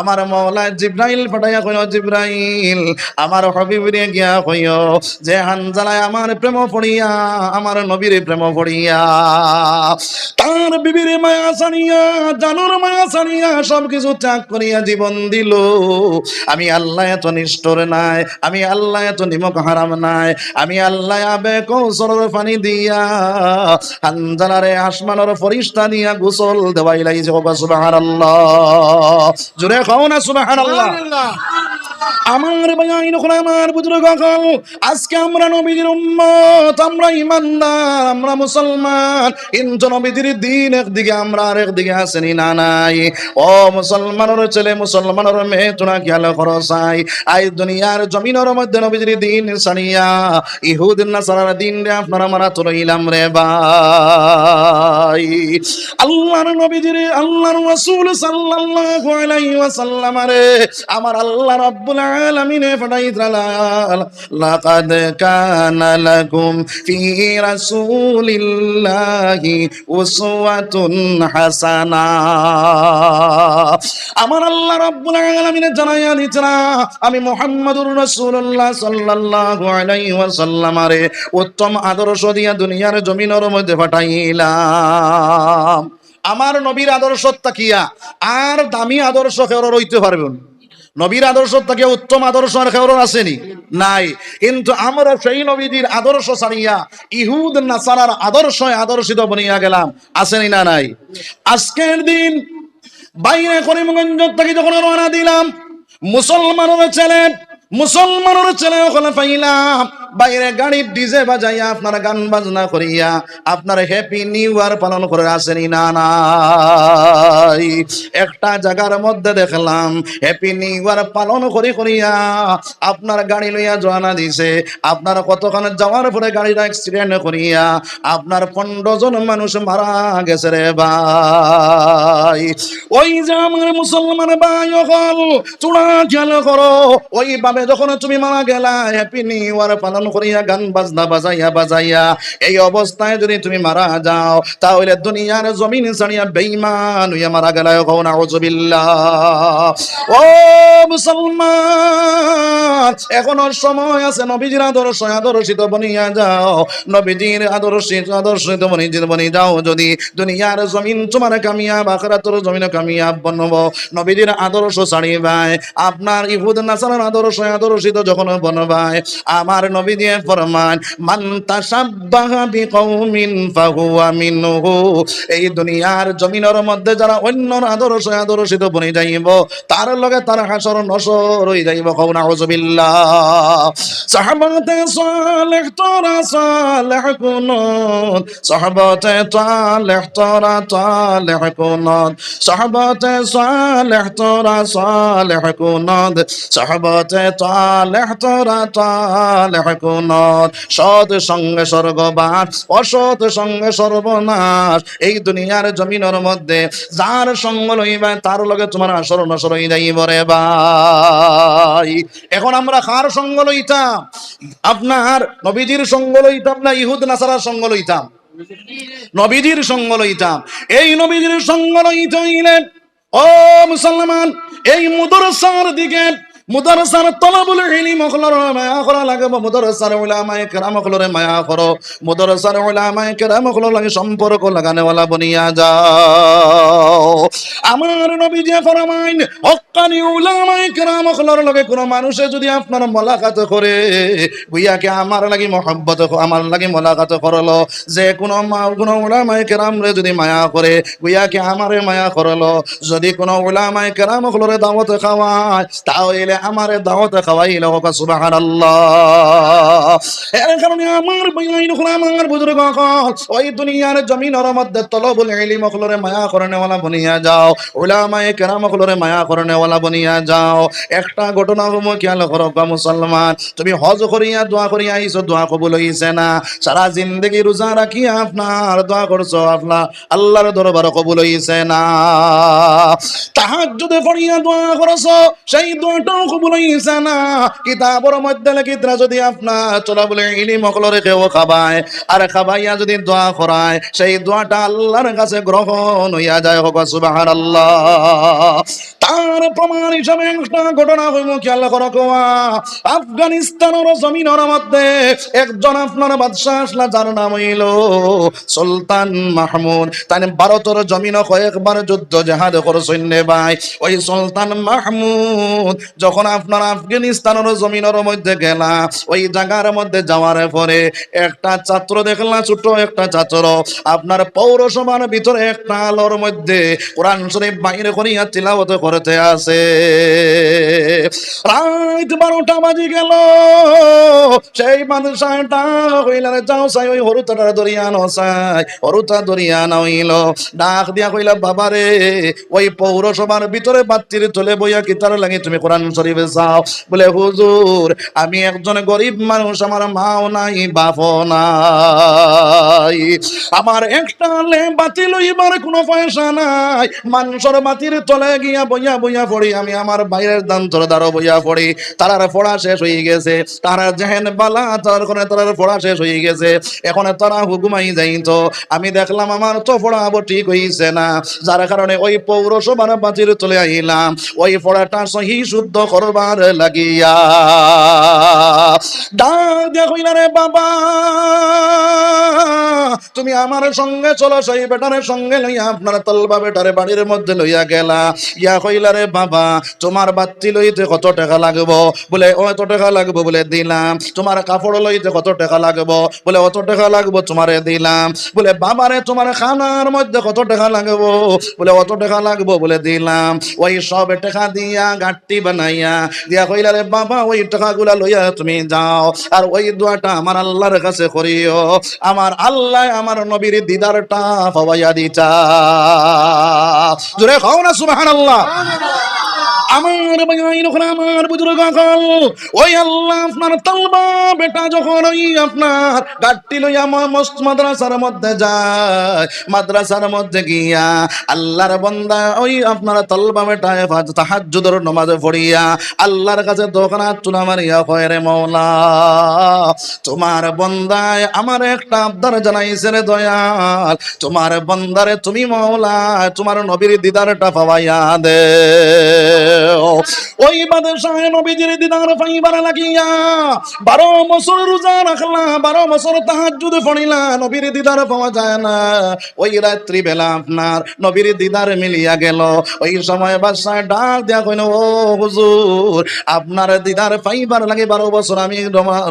A: আমার মাওলা জিবরাইল পাঠাইয়া কইল জিবরাইল আমার হাবিবরে গিয়া কইও যে হানজালায় আমার প্রেম পড়িয়া আমার নবীর প্রেম পড়িয়া তার বিবির মায়া ছাড়িয়া জানুর মায়া ছাড়িয়া সব কিছু ত্যাগ করিয়া জীবন দিল। আমি আল্লাহ এত নিষ্ঠুর নাই, আমি আল্লাহ এত নিমক হারাম নাই, আমি আল্লাহ আবেগ কাউসারের পানি দিয়া হানজালারে আসমানের ফেরেশতা দিয়া গোসল দেওয়াইলাইছে সুবহানাল্লাহ জোরে কও না সুবহানাল্লাহ আমার ভাইয়াইন ওখানে আমার বুজুর্গ কাল আজকে আমরা নবীর উম্মত আমরা ঈমানদার আমরা মুসলমান কিন্তু নবীর দ্বীন একদিকে আমরা আরেকদিকে আসেনি না নাই ও মুসলমানের ছেলে মুসলমানের মেয়ে তোরা খেয়াল করো চাই আই দুনিয়ার জমিনের মধ্যে নবীর দ্বীন ছাড়িয়া ইহুদ নাসারার দ্বীন রে আপনারা মারা তুলাইলাম রে ভাই আল্লাহর নবীর আল্লাহর রাসূল সাল্লাল্লাহু আলাইহি ওয়াসাল্লাম রে আমার আল্লাহ রাব্বুল আলামিন ফটাইতরা লাকাদ কানা লাকুম ফি রাসূলিল্লাহি উসওয়াতুন হাসানা আমার আল্লাহ রাব্বুল আলামিন জানাইয়া দিতরা আমি মুহাম্মদুর রাসূলুল্লাহ সাল্লাল্লাহু আলাইহি ওয়াসাল্লাম রে উত্তম আদর্শ দিয়া দুনিয়ার জমিনের মধ্যে পাঠাইলাম আমার নবীর আদর্শ তাকিয়া আর দামি আদর্শ কেউ রইতে পারবেন নবীর আদর্শ তাকে উত্তম আদর্শ আর কেউ আসেনি নাই কিন্তু আমরা সেই নবীদের আদর্শ ছাড়িয়া ইহুদ নাসারার আদর্শিত বনিয়া গেলাম আসেনি না নাই আজকের দিন বাইরে করিমগঞ্জ থেকে যখন রওনা দিলাম মুসলমানের ছেলে ওখানে পাইলাম বাইরে গাড়ির ডিজে বাজাইয়া আপনারা গান বাজনা করিয়া আপনারা হ্যাপি নিউ ইয়ার পালন করে আসেনি না নাই একটা জায়গার মধ্যে দেখলাম হ্যাপি নিউ ইয়ার পালন করিয়া আপনার গাড়ি লইয়া জোয়ানা দিছে আপনার কতক্ষণ যাওয়ার পরে গাড়িটা অ্যাক্সিডেন্ট করিয়া আপনার 15 জন মানুষ মারা গেছে রে ভাই ওই যে আমার মুসলমান ভাই হল তোমরা খেয়াল করো ওইভাবে যখন তুমি মারা গেলা হ্যাপি নিউ ইয়ার পালন করিয়া গান বাজনা বাজাইয়া এই অবস্থায় যদি তুমি মারা যাও তাহলে দুনিয়ার জমিন ছাড়িয়া বেঈমান হইয়া মারা গেলা নাউযুবিল্লাহ ও মুসলমান এখনো সময় আছে নবীজির আদর্শিত বনিয়া যাও নবীজির আদর্শিত বনি যাও যদি দুনিয়ার জমিন তোমার কামিয়াব আখিরাতের জমিন কামিয়াব বনবো নবীজির আদর্শ ছাড়িবাই আপনার ইহুদ নাসারার আদর্শিত যখন বনবাই আমার নবী দিয়ে ফরমান মান তাশাব্বাহা বিকওমিন ফাহুয়া মিনহু এই দুনিয়ার জমিনের মধ্যে যারা অন্য আদর্শিত বনে যাইব তার লগে তার হাসর নসর হয়ে যাইব কও নাউযুবিল্লাহ সাহাবাতে সালেহ তোরা সালেহ কুনুত সাহাবাতে সালেহ তোরা সালেহ কুনুত সাহাবাতে সালেহ তোরা সালেহ কুনুত সাহাবাতে সালেহ তোরা সালেহ কুনুত সৎ সঙ্গে স্বর্গবাস অসৎ সঙ্গে সর্বনাশ এই দুনিয়ার জমিনের মধ্যে যার সঙ্গ লইবা তার লগে তোমার আসর নসর হয়ে যাইব রে ভাই এখন আমরা কার সঙ্গ লইতাম আপনার নবীজির সঙ্গ লইতাম না ইহুদ নাসারার সঙ্গ লইতাম নবীজির সঙ্গ লইতাম এই নবীজির সঙ্গ লইতে হইলে ও মুসলমান এই মুদরসার দিকে মুদরসার তলাবুল ইলম হলর মায়া করা লাগবে মুদরসার উলামায়ে কেরাম হলরে মায়া করো মুদরসার উলামায়ে কেরাম হলর লাগে সম্পর্ক লাগানে ওয়ালা বনিয়া যাও আমার নবীজি ফরমাইন হক্কানি উলামায়ে কেরাম হলর লগে কোন মানুষে যদি আপনার মোলাকাত করে বুইয়াকে আমার লাগি মহব্বত আমার লাগি মোলাকাত করলো যে কোন উলামায়ে কেরাম রে যদি মায়া করে বুইয়াকে আমারে মায়া করলো যদি কোন উলামায়ে কেরাম হলরে দাওয়াত খাওয়ায় তাহলে আমারে দাওয়াত খাওয়াইলো সুবহানাল্লাহ এর কারণে আমার ভাইয়াইন আমার বুজুর্গ ওই দুনিয়ার জমিনের মধ্যে তলবুল ইলম হলরে মায়া করনে ওয়ালা বনিয়া যাও উলামায়ে কেরাম হলরে মায়া করনে ওয়ালা বনিয়া যাও একটা ঘটনা হলো খেয়াল করো মুসলমান তুমি হজ করিয়া দোয়া করিয়া আইছো দোয়া কবুল হইছে না সারা জিন্দেগি রোজা রাখিয়া আপনার দোয়া করছো আপনার আল্লাহর দরবারে কবুল হইছে না তাহাজ্জুদে পড়িয়া দোয়া করছো সেই দোয়াটা কবুল হইছে না কিতাবের মধ্যে লিখিতরা যদি আপনার তলবুল ইলম হলরে কেউ খাবায় আর খাবাইয়া যদি দোয়া করায় সেই দোয়াটা আল্লাহর কাছে গ্রহণ হইয়া যায় সুবহানাল্লাহ তার প্রমাণ হিসাবে একটা ঘটনা হইল খেয়াল করো আফগানিস্তানের জমিনের মধ্যে একজন আপনার বাদশাহ আসলা যার নাম হইল সুলতান মাহমুদ তাই ভারতের জমিন কয়েকবার যুদ্ধ জাহাদ করছেন ভাই ওই সুলতান মাহমুদ যখন আপনার আফগানিস্তানের জমিনের মধ্যে গেলা, ওই জায়গার মধ্যে যাওয়ার পরে একটা ছাত্র দেখলা, ছোট একটা ছাত্র আপনার পৌরসভার ভিতরে একটা আলোর মধ্যে কোরআন শরীফ বাইরে করিয়া তিলাওয়াত করতে আছে। রাত 12টা বাজে গেল, সেই মাদ্রাসাটা কইলারে যাও চাই ওই হরুতাটা দরিয়া নসাই, হরুতা দরিয়া নইল। ডাক দিয়া কইলা বাবারে, ওই পৌরসভার ভিতরে বাতির চলে বইয়া কিতার লাগে তুমি কোরআন শরীফে যাও। বলে হুজুর আমি একজন গরিব মানুষ, আমার মাও নাই বাপও নাই, আমার একটা বাতি লইবার কোনো পয়সা নাই, মানুষের বাতির তলে গিয়া বইয়া বইয়া পড়ি, আমি আমার বাইরের দান্তর দ্বারা বইয়া পড়ি। তারার পড়া শেষ হয়ে গেছে, তারা জেহেন বালা তার কোনে তারার পড়া শেষ হয়ে গেছে, এখন তারা হুকুমাই যাইতো। আমি দেখলাম আমার তো পড়াবো ঠিক হইছে না, যার কারণে ওই পৌরসভার বাতির চলে আইলাম ওই পড়াটা সহি শুদ্ধ করবার লাগিয়া। ডাক দিয়া কইলা রে বাবা, তুমি আমার সঙ্গে চলো, সেই বেটারের সঙ্গে লইয়া আপনার তলবা বেটারে বাড়ির মধ্যে লইয়া গেলা। ইয়া কইলা রে বাবা তোমার বাতি লইতে কত টাকা লাগবো? বলে অত টাকা লাগবো, বলে দিলাম। তোমার কাপড় লইতে কত টাকা লাগবো? বলে অত টাকা লাগবো, তোমারে দিলাম। বলে বাবারে তোমার খানার মধ্যে কত টাকা লাগবো? বলে অত টাকা লাগবো, বলে দিলাম। ওই সব টাকা দিয়া গাট্টি বানাইয়া দিয়া কইলা রে বাবা ওই টাকাগুলা লইয়া তুমি যাও, আর ওই দোয়াটা আমার আল্লাহর কাছে করিও, আমার আল্লাহ আমার নবীর দিদারটা পাওয়াইয়া দিতা। জোরে খাও না সুবহানাল্লাহ। আমার ভাই যখন আমার বুজুর্গ আকল, ওই আল্লাহ আপনার তলবা বেটা যখন ওই আপনার গাড়ি লইয়া মস্ত মাদ্রাসার মধ্যে যায়, মাদ্রাসার মধ্যে গিয়া আল্লাহর বান্দা ওই আপনার তলবা বেটা তাহাজ্জুদের নামাজে পড়িয়া আল্লাহর কাছে দোকানা চুনা মারিয়া কয় রে মওলা তোমার বান্দায় আমার একটা আবদার জানাইছে রে দয়াল, তোমার বান্দারে তুমি মওলা তোমার নবীর দিদারটা পাওয়াইয়া দে। ওই বাদশাহ নবীজির দিদার পাইবার লাগিয়া 12 বছর রোজা রাখলা, 12 বছর তাহাজ্জুদ পড়িলা, নবীর দিদার পাওয়া যায় না। ওই রাত্রি বেলা আপনার নবীর দিদার মিলিয়া গেল। ওই সময় বাদশাহ ডাক দিয়া কইল, ও হুজুর আপনার দিদার পাইবার লাগে 12 বছর আমি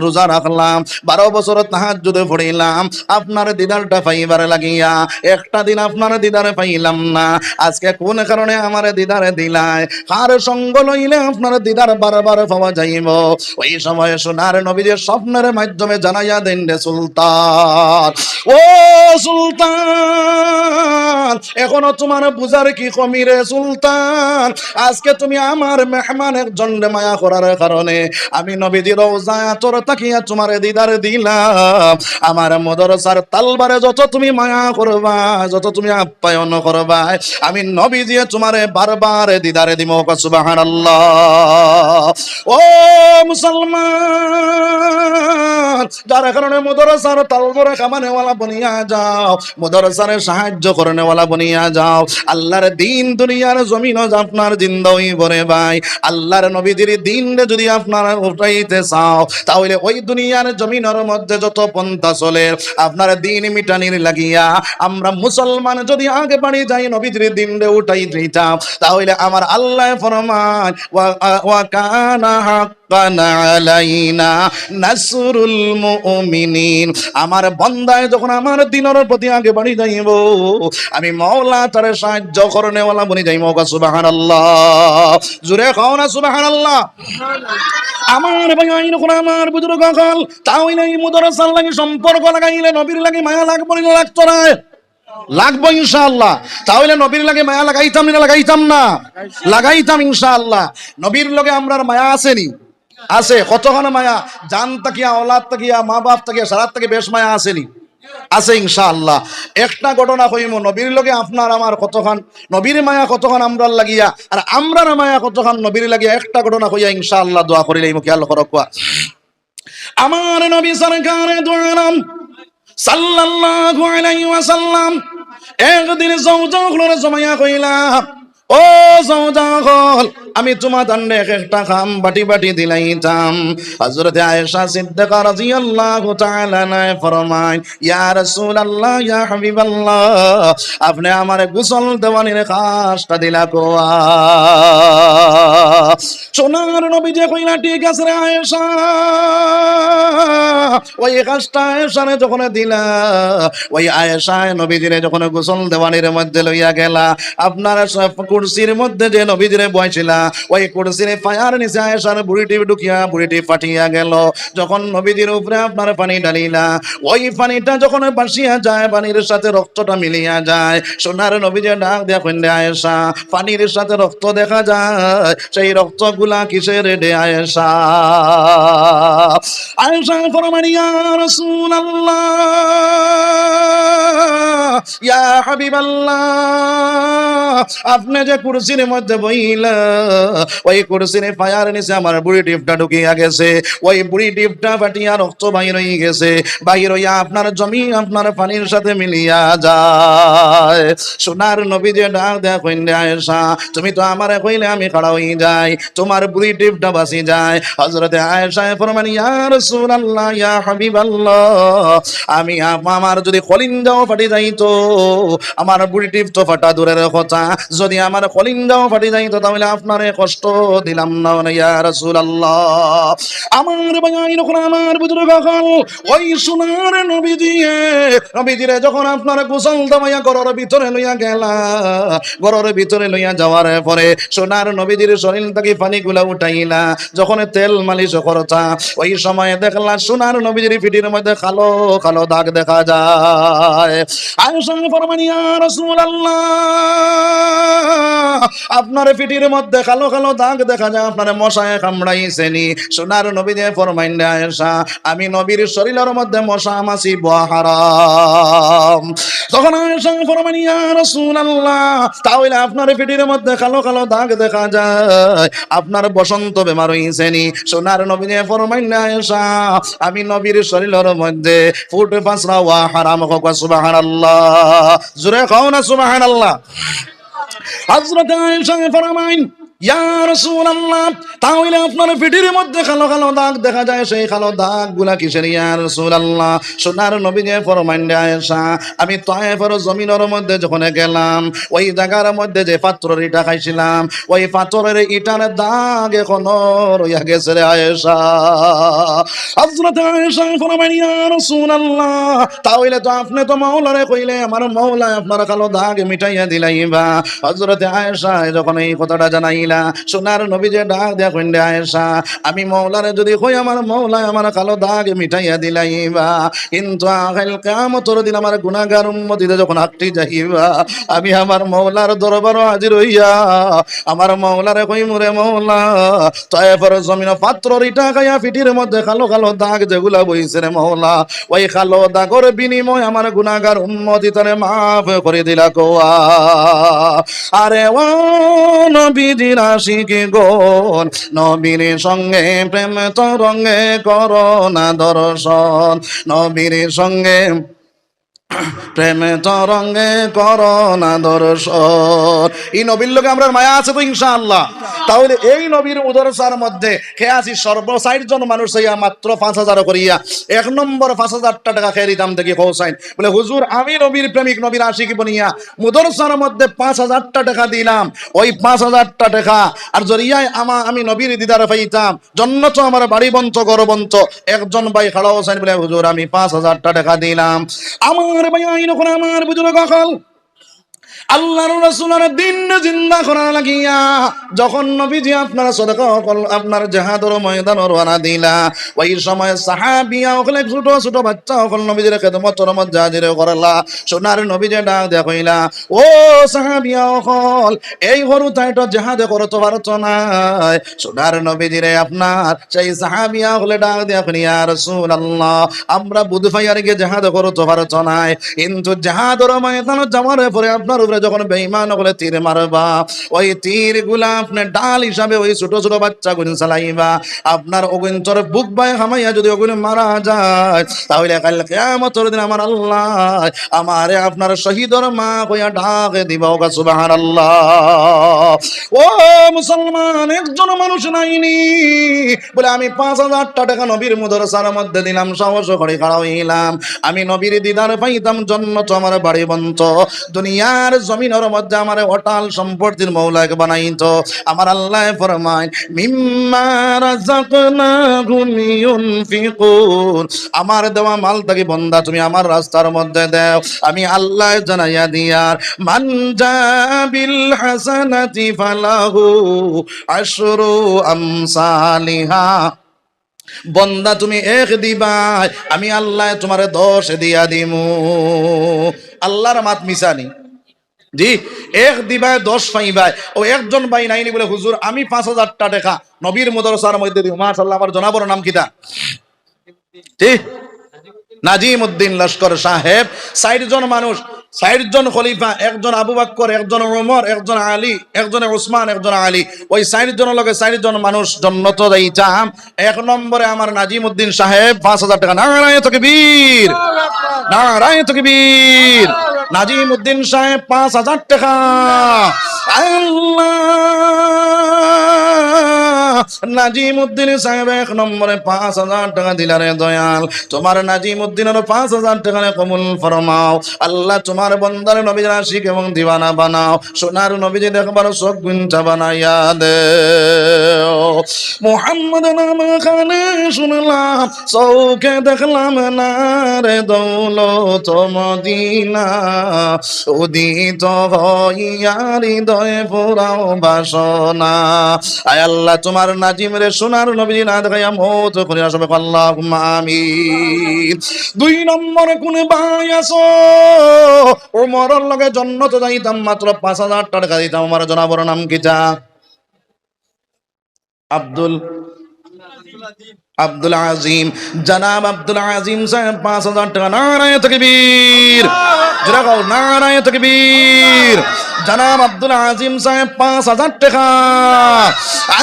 A: রোজা রাখলাম, 12 বছর তাহাজ্জুদ পড়িলাম, আপনার দিদারটা পাইবার লাগিয়া একটা দিন আপনার দিদার পাইলাম না। আজকে কোন কারণে আমার দিদারে দিলায়, কার সঙ্গ লইলে আপনার দিদার বারবার পাওয়া যাইব? ওই সময় সোনার নবীদের স্বপ্নের মাধ্যমে জানাইয়া দেন রে সুলতান, ও সুলতান এখনো তোমার বুঝার কি কমি রে সুলতান, আজকে তুমি আমার মেহমান একজন মায়া করার কারণে আমি নবীজির রওজায় তোর তাকিয়া তোমার দিদার দিলাম। আমার মাদ্রাসার তালবারে যত তুমি মায়া করবা, যত তুমি আপ্যায়ন করবা, আমি নবীজি তোমারে বারবার দিদারে দিব। সুবহানাল্লাহ। ও মুসলমান, যার কারণে মাদ্রাসার তালবারে কামানেওয়ালা বনিয়া যাও, মাদ্রাসার সাহায্য করনেওয়ালা বনিয়া যাও। আল্লাহর দিন দুনিয়ার জমিন আপনার জিন্দা হইব রে ভাই। আল্লাহর নবীজির দিন যদি আপনারা উঠাইতে চাও, তাহলে ওই দুনিয়ার জমিনের মধ্যে যত পন্থা চলে আপনার দিন মিটানির লাগিয়া আমরা মুসলমান যদি আগে বাড়ি যাই নবীজির দিন উঠাই দিতাম, তাহলে আমার আল্লাহ ফরমান ওয়া কানা হাক্কান আলাইনা নাসরুল মুমিনিন, আমার বান্দায় যখন আমার দিনের প্রতি আগে বাড়ি যাইব আমি মাওলা তার সাহায্য করনেওয়ালা বনি যাইব। সুবহানাল্লাহ। জোরে খাও না সুবহানাল্লাহ। আমার ভাই আইন কোন আমার বুজুর্গ আকল, তাহলে এই মাদ্রাসার লাগি সম্পর্ক লাগাইলে নবীর লাগি মায়া লাগবে না লাগতো না? লাগবো ইনশাআল্লাহ। তাহলে নবীর লাগে মায়া লাগাইতাম না লাগাইতাম না? লাগাইতাম ইনশাআল্লাহ। নবীর লগে আমরার মায়া আসেনি? আছে। কতখানি মায়া, জান তাকিয়া ওলাদ তাকিয়া মা বাপ তাকিয়া সারাত থেকে বেশ মায়া আসেনি? আছে ইনশাআল্লাহ। একটা ঘটনা কইমু, নবীর লগে আপনার আমার কতখান নবীর মায়া কতখান আমরার লাগিয়া আর আমরার মায়া কতখান নবীর লাগিয়া, একটা ঘটনা কইয়া ইনশাআল্লাহ দোয়া করিলেই মুখে আল্লাহ করকুয়া। আমার নবী সরকারে দু আলম সাল্লাল্লাহু আলাইহি ওয়াসাল্লাম একদিন জওজা হলরে জমাইয়া কইলা, ও জওজা হল আমি তোমার দান্ডে এক একটা খাম বাটি বাটি দিলাইতাম। হযরত আয়েশা সিদ্দিকা রাদিয়াল্লাহু তাআলা আনহা ফরমায়, ইয়া রাসূলুল্লাহ ইয়া হাবিবাল্লাহ, আপনি আমারে গোসল দেওয়ানির কাজটা দিলা কোয়া। সোনার নবী যে কইলা ঠিক আছে রে আয়েশা, ওই কাজটা আয়েশারে যখন দিলা, ওই আয়েশা নবীজিরে যখন গোসল দেওয়ানির মধ্যে লইয়া গেলা, আপনার কুরসির মধ্যে যে নবীজিরে বসিলা, ওই কুরসির পায়ার নিচে আয়েশার বুড়িটি ঢুকিয়া বুড়িটি ফাটিয়া গেল। যখন নবীজির উপরে আপনার পানি ঢালিলা, ওই পানিটা যখন বাসিয়া যায়, পানির সাথে রক্তটা মিলিয়া যায়। সোনার নবীজি ডাক দিয়া কইলে, আয়েশা, পানির সাথে রক্ত দেখা যায়, সেই রক্তগুলা কিসের রে আয়েশা? আয়েশা ফরমান, ইয়া রাসূলুল্লাহ ইয়া হাবিবাল্লাহ, আপনি যে কুরসির মধ্যে বইলা, ওই কুরসির পায়ার নিচে আমার বুড়ি টিপটা ঢুকিয়া গেছে, ওই বুড়ি টিপটা ফাটিয়া রক্ত বাইর হয়ে গেছে, বাইর হইয়া আপনার জমি আপনার পানির সাথে মিলিয়া যায়। সোনার নবী যে ডাক দেয়া কইলে, আয়েশা, তুমি তো আমারে কইলে আমি খাড়া হয়ে যাই, তোমার বুড়ি টিপটা বাঁচি যায়। হযরতে আয়েশা ফরমান, ইয়া রাসূলুল্লাহ ইয়া হাবিবাল্লাহ, আমি আমার যদি কলিজাও ফাটি যাইতো, আমার বুড়ি টিপ তো ফাটা দূরের কথা, যদি আমার কলিজাও ফাটি যাইতো তাহলে আপনারে কষ্ট দিলাম না ইয়া রাসূলুল্লাহ। আমার ভাই যখন আমার বুজুর্গ হল, ওই সোনার নবীজিরে যখন আপনার গোসল দামাইয়া ঘরের ভিতরে লইয়া গেলা, ঘরের ভিতরে লইয়া যাওয়ার পরে সোনার নবীজির শরীর থেকে পানিগুলা উঠাইলা, যখন তেল মালিশ করতা, ওই সময় দেখলা সোনার নবীজির পিঠির মধ্যে কালো কালো দাগ দেখা যায়। আয়েশা ফরমান, ইয়া রাসূলুল্লাহ, আপনার পিঠির মধ্যে কালো কালো দাগ দেখা যায়, আপনার মশায় কামড়াইছেনি? সোনার নবী যে ফরমাইন, আয়েশা, আমি নবীর শরীরের মধ্যে মশা মাছি বোয়া হারাম। তখন আয়েশা ফরমাইন, ইয়া রাসূলুল্লাহ, তাহলে আপনার পিঠির মধ্যে কালো কালো দাগ দেখা যায়, আপনার বসন্ত বেমার হইছেনি? সোনার নবী যে ফরমাইন, আয়েশা, আমি নবীর শরীরের মধ্যে ফুট পাঁচরা ওয়া হারাম। সুবহানাল্লাহ, জোরে কও না সুবহানাল্লাহ। হযরত আয়েশা ফরমাইন, ইয়া রাসূলুল্লাহ, তাহলে আপনার পিঠির মধ্যে কালো কালো দাগ দেখা যায়, সেই কালো দাগ গুলা কিসের ইয়া রাসূলুল্লাহ? সোনার নবী যে ফরমাইন, আয়েশা, আমি তায়েফের জমিনের মধ্যে যখন গেলাম, ওই জায়গার মধ্যে যে পাথরের ইটা খাইছিলাম, ওই পাথরের ইটার দাগ এখনো রইয়া গেছে রে আয়েশা। হযরত আয়েশা ফরমাইন, ইয়া রাসূলুল্লাহ, তাহলে তো আপনি তো মাওলারে কইলে আমার মাওলা আপনার কালো দাগ মিটাইয়া দিলাইবা। হযরত আয়েশা যখন এই কথাটা জানাইলা, সোনার নবী যে ডাক দেয়া কইলে, আয়েশা, আমি মাওলারে যদি কই আমার মাওলা আমার কালো দাগ মিটাইয়া দিলাইবা, কিন্তু আখিল কিয়ামতের দিন আমার গুনাহগার উম্মতিতে যখন আটটি যাইবা, আমি আমার মাওলার দরবারে হাজির হইয়া আমার মাওলারে কই, মুরে মাওলা, তায়েফের জমিনে পাথরের ইটা খাইয়া পিঠির মধ্যে কালো কালো দাগ যেগুলা বইছে রে মাওলা, ওই কালো দাগের বিনিময় আমার গুনাহগার উম্মতিরে maaf করে দিলা কোয়া। আরে ও নবীজির আশিকি গণ, নবীর সঙ্গে প্রেম তরঙ্গে করোনা দর্শন, নবীর সঙ্গে প্রেমে তরঙ্গে করোনা দর্শন। এই নবীর লোকে আমরা মায়া আছে তো ইনশাআল্লাহ। তাহলে এই নবীর উদরসার মধ্যে খেয়ে আসি সর্বসাইড জন মানুষ হইয়া মাত্র 5,000 করিয়া 1 নম্বর 5,000 টাকা খেয়ে দিতাম থেকে পৌঁছাইন, বলে হুজুর আমি নবীর প্রেমিক নবীর আশিকি বনিয়া মুদরসার মধ্যে 5,000 টাকা দিলাম, ওই 5,000 টাকা আর জরিয়ায় আমি নবীর দিদার পাইতাম, জন্য তো আমার বাড়ি বন্ত গরবন্ত। একজন ভাই খাড়া হোসেন বলে, হুজুর আমি 5,000 টাকা দিলাম। আমার ভাই যখন আমার বুজুর্গ হল, আল্লাহর রাসূলের দিন জিন্দা করা লাগিয়া যখন নবীজি আপনার সদকা আপনার জিহাদের ময়দানে রওনা দিলা, ওই সময় সাহাবিয়া ওখানে ছোট ছোট বাচ্চা ওখানে নবীজির খেদমতের মধ্যে হাজির করলা। সোনার নবীজি ডাক দেয়া কইলা, ও সাহাবিয়া ওখানে এই হরু তাইটো জিহাদে করতে পারতো না। সোনার নবীজিরে আপনার সেই সাহাবিয়া ওখানে ডাক দেয়া কইলা, ইয়া রাসূলুল্লাহ, আমরা বুধ ফাইয়ার গিয়ে জিহাদ করতে পারতো না, কিন্তু জিহাদের ময়দানে যাওয়ার পরে আপনার উপরে যখন বেঈমান হলে তীর মারবা, ওই তীর গুলা আপনি ডাল হিসাবে ওই ছোট ছোট বাচ্চা গুলো চালাইবা। আপনার অগুন্তর বুক বাই হামাইয়া যদি ওগুলো মারা যায়, তাহলে কাল কিয়ামতের দিন আমার আল্লাহ আমারে আপনার শহীদর মা কইয়া ডাকে দিবা। সুবহানাল্লাহ। ও মুসলমান, একজন মানুষ নাইনি বলে আমি 5,000 টাকা নবীর মুদরসার মধ্যে দিলাম, সাহস করে খাড়া হইলাম, আমি নবীর দিদার পাইতাম, জন্নত আমার বাড়ি বন্ত, দুনিয়ার জমিনের মধ্যে আমার অটাল সম্পত্তির মৌলাক বানাইতো। আমার আল্লাহ ফরমায় মিম্মা রাযাকনাহুম ইউনফিকুন, আমার দেওয়া মাল থেকে বন্দা তুমি আমার রাস্তার মধ্যে দাও, আমি আল্লাহ জানাইয়া দিয়ার মান জাবিল হাসানাতি ফালাহু আশরু আমসালিহা, বন্দা তুমি 1 দিবা, আমি আল্লাহ তোমারে 10 দিয়া দিমু। আল্লাহর মাত মিসানি জি, 1 দিবাই 10 পাইবাই। ও একজন ভাই নাইনি বলে হুজুর আমি 5,000 টাকা নবীর মুদরসার মধ্যে দিব। মাশাআল্লাহ, আমার জনাবর নাম কিতা? ঠিক, নাজিমউদ্দিন লস্কর সাহেব। 60 জন মানুষ, 60 জন খলিফা, একজন আবু বকর, একজন ওমর, একজন আলী, একজন উসমান, একজন আলী, ওই 60 জনের লগে 60 জন মানুষ জান্নাত যাইতাম। 1 নম্বরে আমার নাজিমউদ্দিন সাহেব 5,000 টাকা। নারায়ে তাকবীর, নারায়ে তাকবীর। নাজিমউদ্দিন সাহেব 5,000 টাকা। আল্লাহ, নাজিমউদ্দিন সাহেব 1 নম্বরে 5,000 টাকা দিলারে দয়াল, তোমার নাজিমউদ্দিনের 5,000 টাকা কবুল ফরমাও। আল্লাহ তোমার বন্দার নবীর আশিক এবং দিওয়ানা বানাও, সোনার নবীজি দেখবার চোখ গুঞ্জা বানাইয়া দেও। মুহাম্মদ নাম খানে শুনলাম, চৌকে দেখলাম না রে দৌলত মদিনা, উদিত হইয়া হৃদয়ে পুরাও বাসনা। আয় আল্লাহ তোমার নাজিম রে সোনার নবীজি না দেখাইয়া মওত করিয়া সবে আল্লাহুম্মা আমিন। 2 নম্বরে কোন ভাই আছো ওমরের লগে জান্নাতে যাইতাম, মাত্র 5,000 টাকা দিতাম। আমার জনাবর নাম কিটা? আব্দুল আজিম, জনাব আব্দুল আজিম সাহেব 5,000 টাকা। নারায়ে তাকবীর, জোরে গাও নারায়ে তাকবীর। জনাব আব্দুল আজিম সাহেব 5,000 টাকা।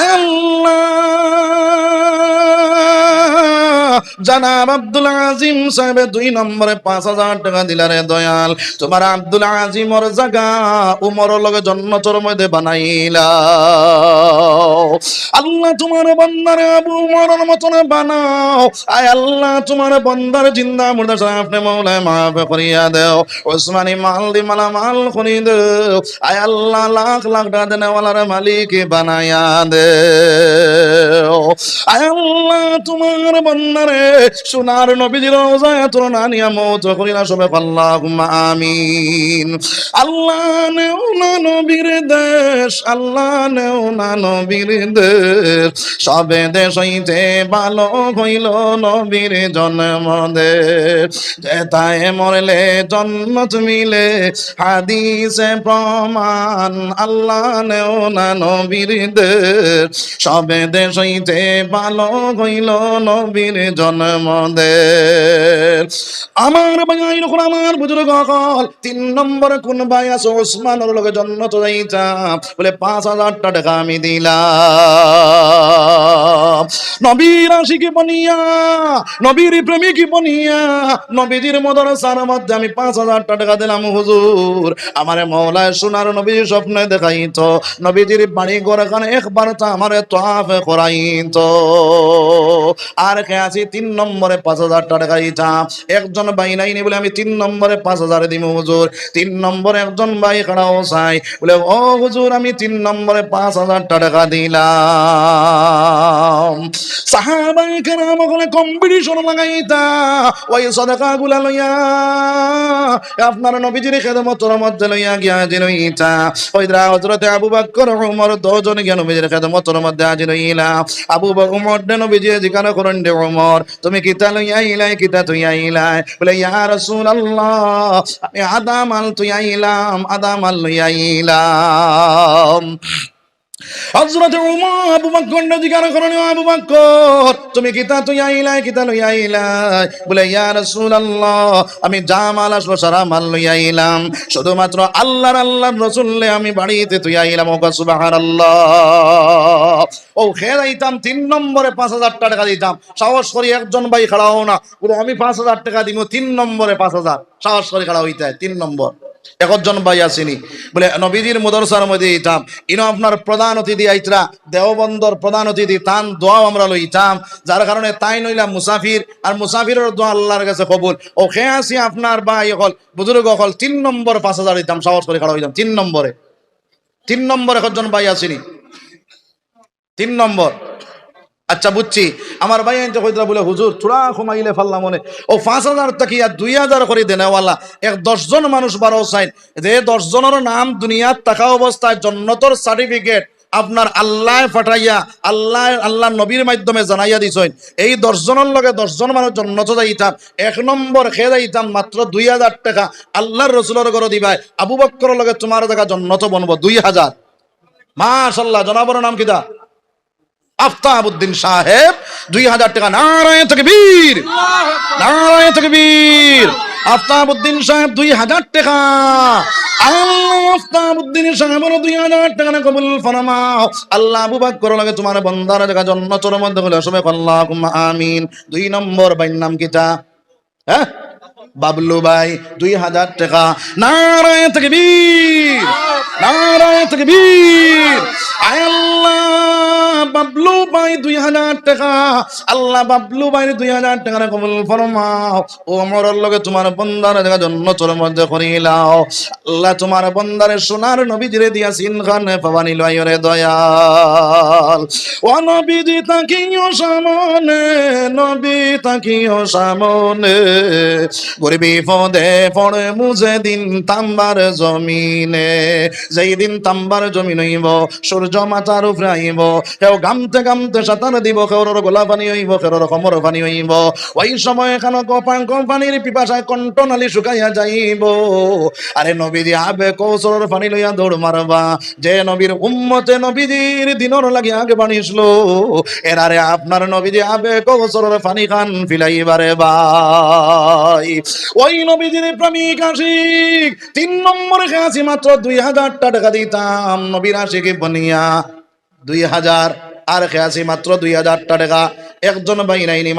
A: আল্লাহ, জনাব আব্দুল আজিম সাহেব 2 নম্বরে 5,000 টাকা দিলারে দয়াল, তোমার আব্দুল আজিমর জায়গা উমরের লগে জান্নাতের মধ্যে বানাইলা। আল্লাহ তোমার বান্দারে আবু উমরের মতন বানাও। আয় আল্লাহ তোমার বান্দার জিন্দা মুর্দা আপনি মওলায় মাফ করিয়া দেও, ওসমানী মাল দি মালা মাল করি দেও। আয় আল্লাহ লাখ লাখ টাকা দেনেওয়ালার মালিক বানাইয়া দেও। আয় আল্লাহ তোমার বান্দারে সোনার নবীজির রওজায় তোর নানিয়া মওত করিলা সবে আল্লাহুম্মা আমিন। আল্লাহ নেও না নবীর দেশ, আল্লাহ নেও না নবীর দেশ, সবে দেশ হইতে ভালো হইল নবীর জন্ম দেশ, যেথায় মরলে জন্নত মিলে হাদিসে প্রমাণ, আল্লাহ নেও না নবীর দেশ, সবে দেশ হইতে ভালো হইল নবীর জন্ম দেশ। আমার ভাই যখন আমার বুজুর্গ হল 3 নম্বরে কোন ভাই আছে ওসমানের লগে জান্নাতে যাইতাম, বলে 5,000 টাকা আমি দিলাম। নবীর আশিকি বনিয়া, নবীর প্রেমিকি বনিয়া, নবীজির মাদ্রাসার মধ্যে আমি 5,000 টাকা দিলাম। হুজুর আমারে মওলায় সোনার নবীর স্বপ্নে দেখাইতো, নবীজির বাড়ি ঘর এখানে একবার তো আমারে তাওয়াফ করাইতো। আর কে আছি 3 নম্বরে 5,000 টাকা দিতাম। একজন ভাই নাইনি বলে আমি 3 নম্বরে 5,000 দিব। হুজুর 3 নম্বরে একজন ভাই খাড়াও চাই বলে ও হুজুর আমি 3 নম্বরে 5,000 টাকা দিলাম। সাহাবায়ে কেরাম ওখানে কম্পিটিশন লাগাইতা ওই সাদাকা গুলা লইয়া আপনার নবীজির খেদমতের মধ্যে লইয়া গিয়া হাজির হইতা। ওই হযরতে আবু বকর ওমর 2 জন গিয়া নবীজির খেদমতের মধ্যে হাজির হইলা। আবু বকর ওমর দে নবীজি জিজ্ঞাসা করেন দে ওমর তুমি কিতা লইয়া আইলাই, কিতা তুই আইলাই? বলে ইয়া রাসূলুল্লাহ আমি আদা মাল তুই আইলাম, আদা মাল লইয়া আইলাম। হযরত উমর আবু বকর জিজ্ঞাসা করেন, আবু বকর তুমি কিতা তুই আইলাই, কিতা লই আইলাই? বলে ইয়া রাসূলুল্লাহ আমি যা মাল আসলো সারা মাল লই আইলাম, শুধুমাত্র আল্লাহর রাসূলকে আমি বাড়িতে তুই আইলাম। ও সুবহানাল্লাহ। ও খেয়ে দিতাম 3 নম্বরে 5,000 টাকা দিতাম। সাহস করি একজন ভাই খাড়া হও না, বলে আমি 5,000 টাকা দিব 3 নম্বরে 5,000। সাহস করে খাড়া হইতে হয় 3 নম্বর। একজন ভাই আসেনি, বলে নবীজির মুদরসার মধ্যে দিতাম, ইনো আপনার প্রধান অতিথি আইতরা, দেওবন্দর প্রধান অতিথি, তান দোয়াও আমরা লইতাম, যার কারণে তাই নইলাম মুসাফির, আর মুসাফিরের দোয়া আল্লাহর কাছে কবুল। ও খেয়ে আসি আপনার ভাই হল বুজুর্গ হল 3 নম্বর 5,000 দিতাম। সাহস করে খাড়া হইতাম 3 নম্বরে। 3 নম্বরে একজন ভাই আসেনি, 3 নম্বর। আচ্ছা বুঝছি। আমার ভাই আনতে কইতরা বলে হুজুর থোড়া কমাইলে ফাল্লা মনে, ও 5,000 টাকা 2,000 করে দেনেওয়ালা এক 10 জন মানুষ বারো সাইন, যে 10 জনের নাম দুনিয়ার থাকা অবস্থায় জান্নাতের সার্টিফিকেট আপনার আল্লাহ ফাটাইয়া আল্লাহ নবীর মাধ্যমে জানাইয়া দিছেন। এই 10 জনের লগে 10 জন মানুষ জান্নাতে যাইতাম। 1 নম্বর খেয়ে যাইতাম মাত্র 2,000 টাকা আল্লাহর রাসূলের ঘরে দিবাই, আবু বকরের লগে তোমার জায়গা জান্নাতে বনবো 2,000। মাশাআল্লাহ। জনাবর নাম কিতা? আফতাবউদ্দিন সাহেব 2,000 টাকা। নারায়ে তাকবীর, নারায়ে তাকবীর। আফতাবউদ্দিন সাহেব 2,000 টাকা। আল্লাহ আফতাবউদ্দিন সাহেবের 2,000 টাকা কবুল ফরমাও। আল্লাহ আবু বকর লাগে তোমার বান্দার জায়গা জান্নাতের মধ্যে বলে সবাই আল্লাহুম্মা আমিন। 2 নম্বর ভাইয়ের নাম কিতা? হ্যাঁ বাবলু ভাই 2,000 টাকা। নারায়ে তাকবীর, নারায়ে তাকবীর। আল্লাহ বাবলু ভাই 2,000 টাকা। আল্লাহ বাবলু ভাই 2,000 টাকা কবুল ফরমাও। ও আমরার লগে তোমার বান্দার জায়গা জান্নাতের মধ্যে করিলাও। আল্লাহ তোমার বান্দারে সোনার নবীজিরে দিয়াছিন খানে পাবানি লয়রে দয়াল। ও নবীজি তাকিও সামনে, নবী তাকিও সামনে, গরিবি ফদে পড়ে মুজে দিন তাম্বার জমিনে। যেই দিন তাম্বার জমিন হইব, সূর্য মাথার উপরে আইব, কেউ গামতে গামতে সাঁতার দিব, কেউর গোলা পানি হইব, কেউর কমর পানি হইব। ওই সময় এখানে পানির পিপাসায় কণ্ঠনালী শুকাইয়া যাইব। আরে নবীজি আবে কৌশলের পানি লইয়া দৌড় মারবা। যে নবীর উম্মতে নবীজির দিনর লাগি আগে বানিয়েছিল, এরারে আপনার নবীজি আবে কৌশলের পানি খান ফিলাইবারে ভাই। ওই নবীজির প্রেমিক আশিক 3 নম্বরে খেয়েছি মাত্র 2,000 টাকা দিতাম নবীর আশিকে বনিয়া 2,000, আর খেয়েছি মাত্র 2,000 টাকা। একজন ভাই নাইনি।